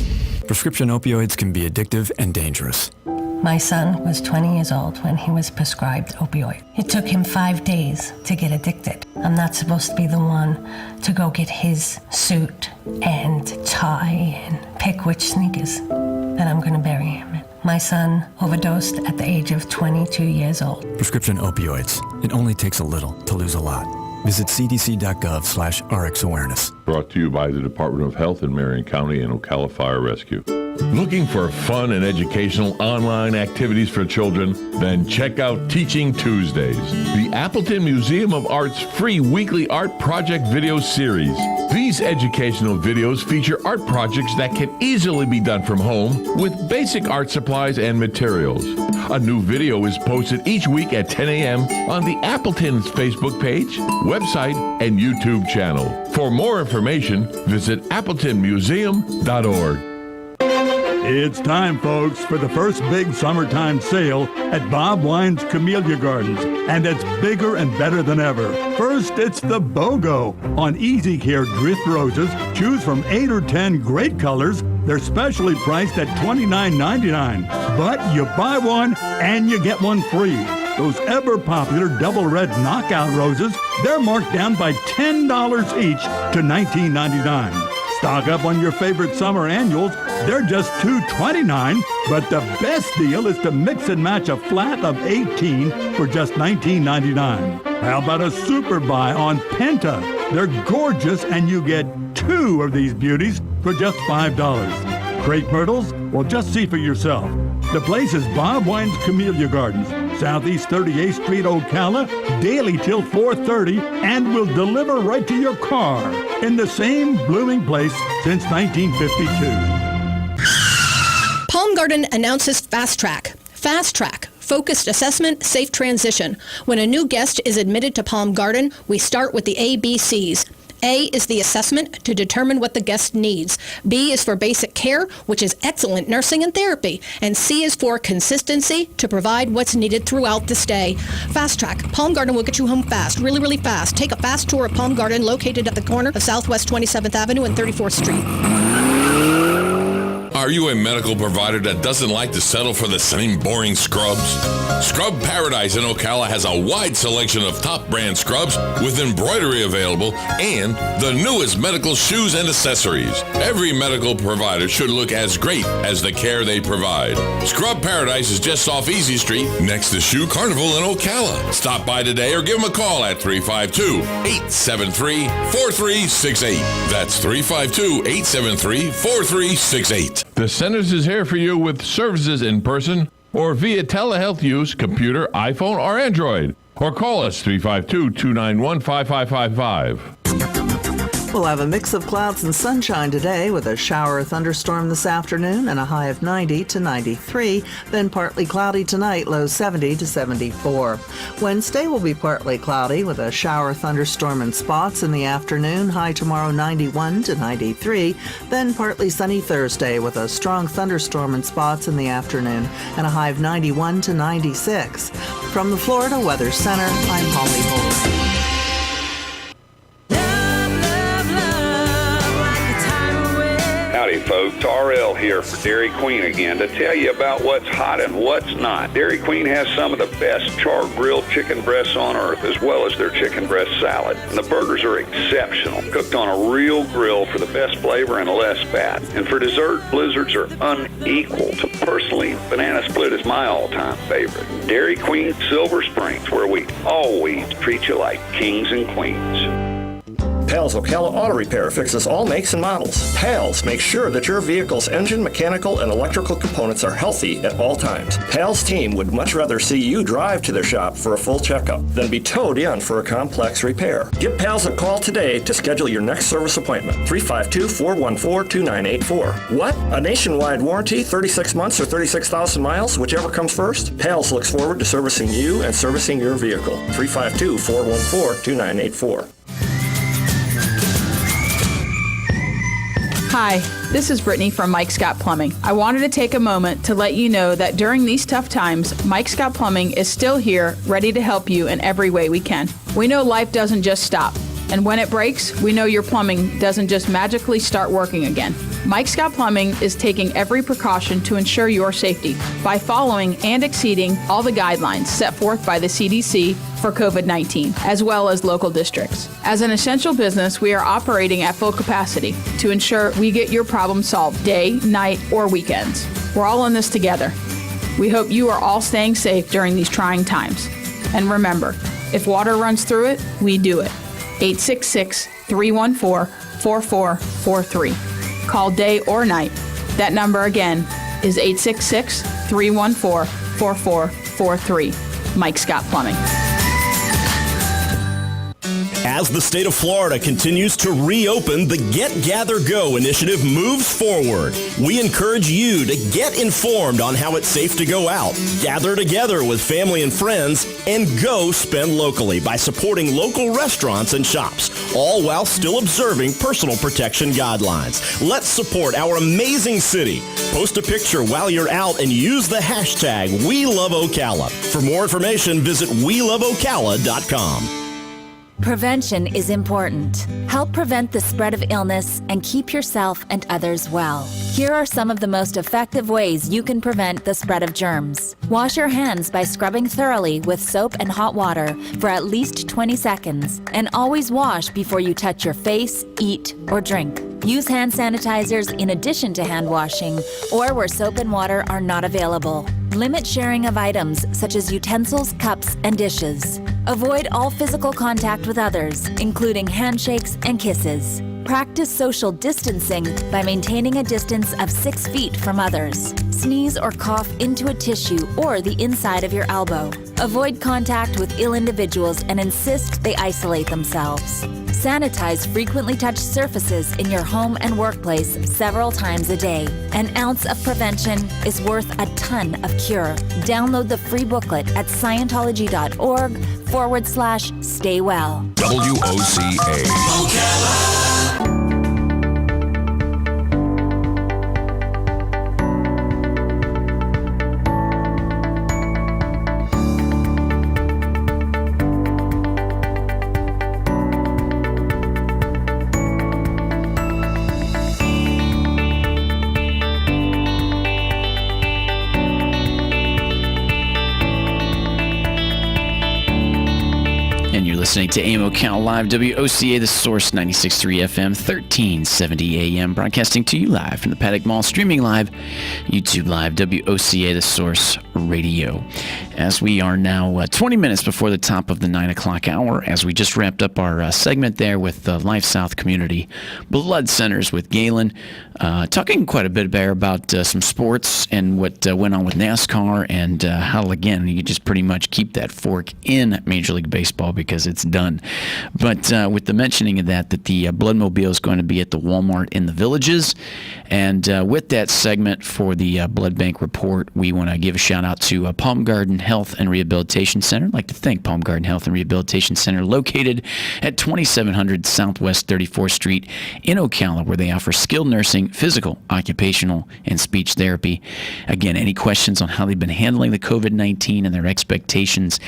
Prescription opioids can be addictive and dangerous. My son was 20 years old when he was prescribed opioid. It took him 5 days to get addicted. I'm not supposed to be the one to go get his suit and tie and pick which sneakers that I'm going to bury him in. My son overdosed at the age of 22 years old. Prescription opioids. It only takes a little to lose a lot. Visit cdc.gov/RX awareness. Brought to you by the Department of Health in Marion County and Ocala Fire Rescue. Looking for fun and educational online activities for children? Then check out Teaching Tuesdays, the Appleton Museum of Art's free weekly art project video series. These educational videos feature art projects that can easily be done from home with basic art supplies and materials. A new video is posted each week at 10 a.m. on the Appleton's Facebook page, website, and YouTube channel. For more information, visit appletonmuseum.org. It's time, folks, for the first big summertime sale at Bob Wine's Camellia Gardens, and it's bigger and better than ever. First, it's the BOGO on Easy Care Drift Roses. Choose from 8 or 10 great colors. They're specially priced at $29.99, but you buy one and you get one free. Those ever-popular double red knockout roses, they're marked down by $10 each to $19.99. Stock up on your favorite summer annuals. They're just $2.29, but the best deal is to mix and match a flat of 18 for just $19.99. How about a super buy on Penta? They're gorgeous, and you get 2 of these beauties for just $5. Crepe myrtles? Well, just see for yourself. The place is Bob Wine's Camellia Gardens, Southeast 38th Street, Ocala, daily till 4:30, and will deliver right to your car in the same blooming place since 1952. Palm Garden announces Fast Track. Fast Track. Focused assessment, safe transition. When a new guest is admitted to Palm Garden, we start with the ABCs. A is the assessment to determine what the guest needs. B is for basic care, which is excellent nursing and therapy. And C is for consistency to provide what's needed throughout the stay. Fast Track. Palm Garden will get you home fast, really, really fast. Take a fast tour of Palm Garden, located at the corner of Southwest 27th Avenue and 34th Street. Are you a medical provider that doesn't like to settle for the same boring scrubs? Scrub Paradise in Ocala has a wide selection of top brand scrubs with embroidery available and the newest medical shoes and accessories. Every medical provider should look as great as the care they provide. Scrub Paradise is just off Easy Street next to Shoe Carnival in Ocala. Stop by today or give them a call at 352-873-4368. That's 352-873-4368. The Centers is here for you with services in person or via telehealth use, computer, iPhone, or Android. Or call us 352-291-5555. We'll have a mix of clouds and sunshine today with a shower or thunderstorm this afternoon and a high of 90 to 93. Then partly cloudy tonight, low 70 to 74. Wednesday will be partly cloudy with a shower or thunderstorm in spots in the afternoon, high tomorrow 91 to 93. Then partly sunny Thursday with a strong thunderstorm in spots in the afternoon and a high of 91 to 96. From the Florida Weather Center, I'm Holly Holder. Howdy folks, RL here for Dairy Queen again to tell you about what's hot and what's not. Dairy Queen has some of the best char-grilled chicken breasts on earth, as well as their chicken breast salad. And the burgers are exceptional, cooked on a real grill for the best flavor and less fat. And for dessert, blizzards are unequaled. Personally, banana split is my all-time favorite. Dairy Queen Silver Springs, where we always treat you like kings and queens. Pals Ocala Auto Repair fixes all makes and models. Pals makes sure that your vehicle's engine, mechanical, and electrical components are healthy at all times. Pals team would much rather see you drive to their shop for a full checkup than be towed in for a complex repair. Give Pals a call today to schedule your next service appointment. 352-414-2984. What? A nationwide warranty, 36 months or 36,000 miles, whichever comes first? Pals looks forward to servicing you and servicing your vehicle. 352-414-2984. Hi, this is Brittany from Mike Scott Plumbing. I wanted to take a moment to let you know that during these tough times, Mike Scott Plumbing is still here, ready to help you in every way we can. We know life doesn't just stop, and when it breaks, we know your plumbing doesn't just magically start working again. Mike Scott Plumbing is taking every precaution to ensure your safety by following and exceeding all the guidelines set forth by the CDC for COVID-19, as well as local districts. As an essential business, we are operating at full capacity to ensure we get your problem solved day, night, or weekends. We're all in this together. We hope you are all staying safe during these trying times. And remember, if water runs through it, we do it. 866-314-4443. Call day or night. That number again is 866-314-4443. Mike Scott Plumbing. As the state of Florida continues to reopen, the Get, Gather, Go initiative moves forward. We encourage you to get informed on how it's safe to go out, gather together with family and friends, and go spend locally by supporting local restaurants and shops, all while still observing personal protection guidelines. Let's support our amazing city. Post a picture while you're out and use the hashtag WeLoveOcala. For more information, visit WeLoveOcala.com. Prevention is important. Help prevent the spread of illness and keep yourself and others well. Here are some of the most effective ways you can prevent the spread of germs. Wash your hands by scrubbing thoroughly with soap and hot water for at least 20 seconds, and always wash before you touch your face, eat, or drink. Use hand sanitizers in addition to hand washing or where soap and water are not available. Limit sharing of items such as utensils, cups, and dishes. Avoid all physical contact with others, including handshakes and kisses. Practice social distancing by maintaining a distance of 6 feet from others. Sneeze or cough into a tissue or the inside of your elbow. Avoid contact with ill individuals and insist they isolate themselves. Sanitize frequently touched surfaces in your home and workplace several times a day. An ounce of prevention is worth a ton of cure. Download the free booklet at Scientology.org/stay well. WOCA. Listening to AM Ocala Live, WOCA, The Source, 96.3 FM, 1370 AM, broadcasting to you live from the Paddock Mall, streaming live, YouTube Live, WOCA, The Source Radio. As we are now 20 minutes before the top of the 9 o'clock hour, as we just wrapped up our segment there with the Life South Community Blood Centers with Galen, talking quite a bit there about some sports and what went on with NASCAR and how, again, you just pretty much keep that fork in Major League Baseball because it's done. But with the mentioning of that the Bloodmobile is going to be at the Walmart in the Villages. And with that segment for the Blood Bank Report, we want to give a shout out to Palm Garden Health and Rehabilitation Center. I'd like to thank Palm Garden Health and Rehabilitation Center, located at 2700 Southwest 34th Street in Ocala, where they offer skilled nursing, physical, occupational, and speech therapy. Again, any questions on how they've been handling the COVID-19 and their expectations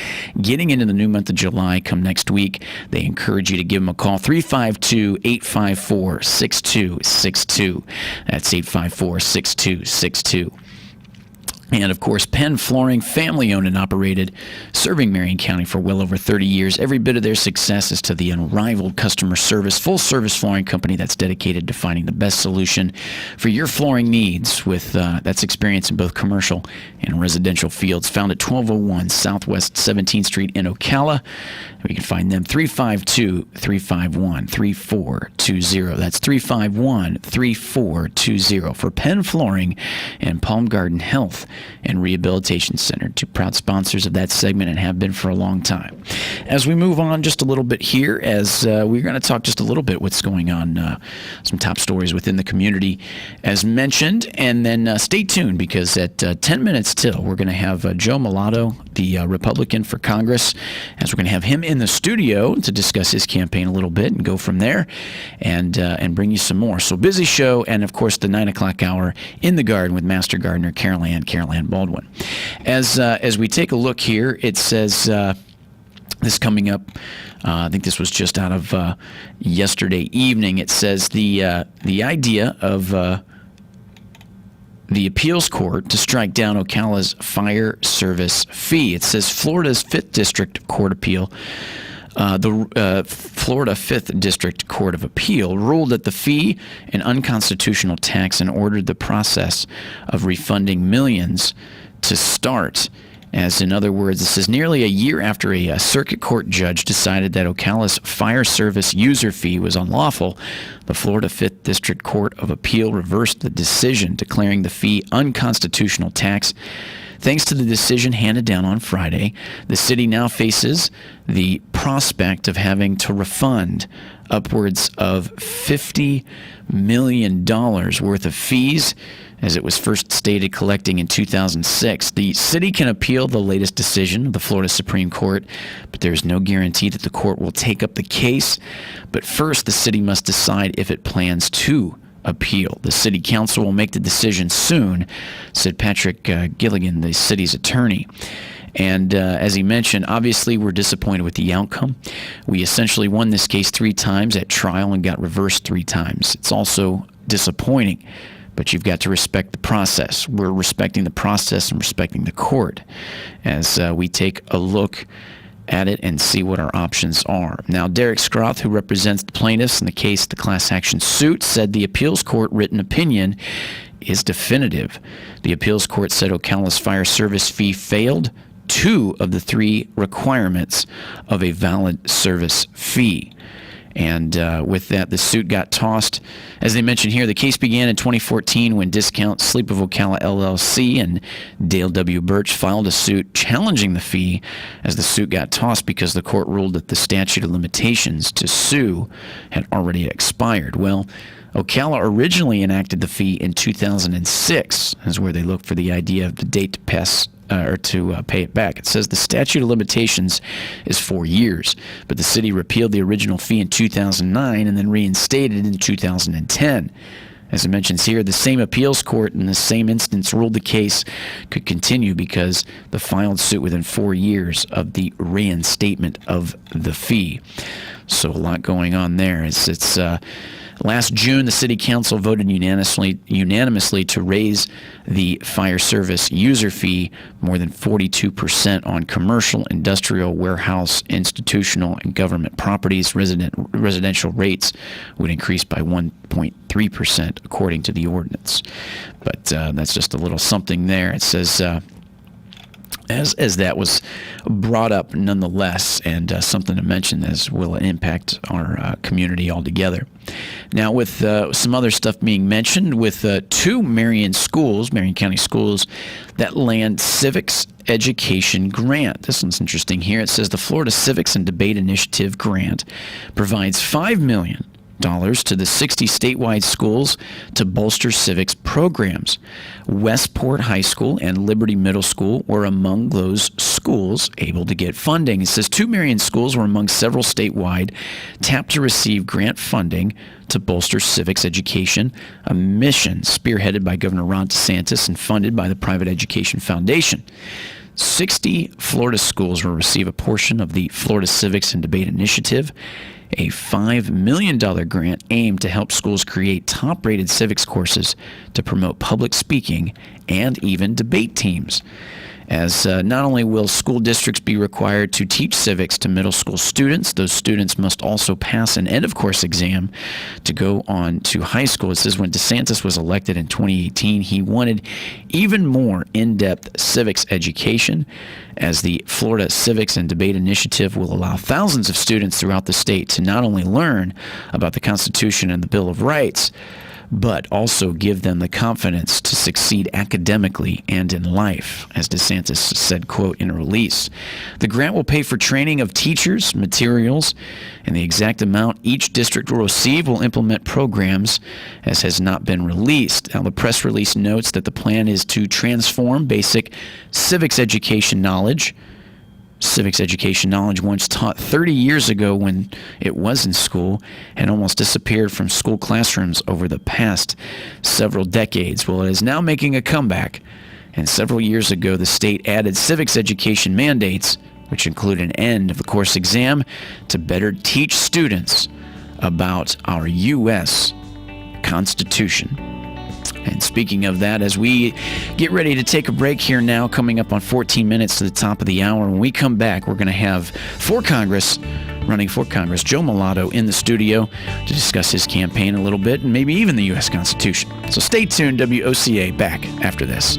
getting into the new month of July come next week, they encourage you to give them a call, 352-854-6262. That's 854-6262. And, of course, Penn Flooring, family-owned and operated, serving Marion County for well over 30 years. Every bit of their success is to the unrivaled customer service, full-service flooring company that's dedicated to finding the best solution for your flooring needs with that's experience in both commercial and residential fields. Found at 1201 Southwest 17th Street in Ocala. We can find them 352-351-3420. That's 351-3420 for Penn Flooring and Palm Garden Health and Rehabilitation Center, two proud sponsors of that segment and have been for a long time. As we move on just a little bit here, as we're going to talk just a little bit what's going on, some top stories within the community as mentioned, and then stay tuned because at 10 minutes till, we're going to have Joe Mulatto, the Republican for Congress, as we're going to have him in the studio to discuss his campaign a little bit and go from there and bring you some more. So busy show, and of course the 9 o'clock hour in the garden with Master Gardener Carol Ann Baldwin. As we take a look here, it says this coming up, I think this was just out of yesterday evening. It says the idea of the appeals court to strike down Ocala's fire service fee. It says Florida's 5th District Court Appeal. The Florida 5th District Court of Appeal ruled that the fee an unconstitutional tax and ordered the process of refunding millions to start. As in other words, this is nearly a year after a circuit court judge decided that Ocala's fire service user fee was unlawful. The Florida 5th District Court of Appeal reversed the decision, declaring the fee unconstitutional tax. Thanks to the decision handed down on Friday, the city now faces the prospect of having to refund upwards of $50 million worth of fees, as it was first stated collecting in 2006. The city can appeal the latest decision of the Florida Supreme Court, but there is no guarantee that the court will take up the case. But first, the city must decide if it plans to appeal. The city council will make the decision soon, said Patrick Gilligan, the city's attorney. And as he mentioned, obviously we're disappointed with the outcome. We essentially won this case 3 times at trial and got reversed 3 times. It's also disappointing, but you've got to respect the process. We're respecting the process and respecting the court as we take a look at it and see what our options are. Now, Derek Scroth, who represents the plaintiffs in the case, the class action suit, said the appeals court written opinion is definitive. The appeals court said Ocala's fire service fee failed 2 of the 3 requirements of a valid service fee. And with that, the suit got tossed. As they mentioned here, the case began in 2014 when Discount Sleep of Ocala LLC and Dale W. Birch filed a suit challenging the fee, as the suit got tossed because the court ruled that the statute of limitations to sue had already expired. Well, Ocala originally enacted the fee in 2006, is where they looked for the idea of the date to pass or to pay it back. It says the statute of limitations is 4 years, but the city repealed the original fee in 2009 and then reinstated it in 2010. As it mentions here, the same appeals court in the same instance ruled the case could continue because the filed suit within 4 years of the reinstatement of the fee. So a lot going on there. It's last June, the city council voted unanimously to raise the fire service user fee more than 42% on commercial, industrial, warehouse, institutional, and government properties. Residential rates would increase by 1.3% according to the ordinance. But that's just a little something there. It says as that was brought up nonetheless, and something to mention as will impact our community altogether. Now, with some other stuff being mentioned, with 2 Marion County schools, that land civics education grant. This one's interesting here. It says the Florida Civics and Debate Initiative grant provides $5 million to the 60 statewide schools to bolster civics programs. Westport High School and Liberty Middle School were among those schools able to get funding. It says 2 Marion schools were among several statewide tapped to receive grant funding to bolster civics education, a mission spearheaded by Governor Ron DeSantis and funded by the Private Education Foundation. 60 Florida schools will receive a portion of the Florida Civics and Debate Initiative, a $5 million grant aimed to help schools create top-rated civics courses to promote public speaking and even debate teams. As not only will school districts be required to teach civics to middle school students, those students must also pass an end-of-course exam to go on to high school. It says when DeSantis was elected in 2018, he wanted even more in-depth civics education, as the Florida Civics and Debate Initiative will allow thousands of students throughout the state to not only learn about the Constitution and the Bill of Rights, but also give them the confidence to succeed academically and in life, as DeSantis said, quote, in a release. The grant will pay for training of teachers, materials, and the exact amount each district will receive will implement programs as has not been released. Now, the press release notes that the plan is to transform basic civics education knowledge once taught 30 years ago when it was in school and almost disappeared from school classrooms over the past several decades. Well, it is now making a comeback, and several years ago the state added civics education mandates, which include an end of the course exam, to better teach students about our U.S. Constitution. And speaking of that, as we get ready to take a break here now, coming up on 14 minutes to the top of the hour, when we come back, we're going to have running for Congress, Joe Mulatto in the studio to discuss his campaign a little bit and maybe even the U.S. Constitution. So stay tuned, WOCA, back after this.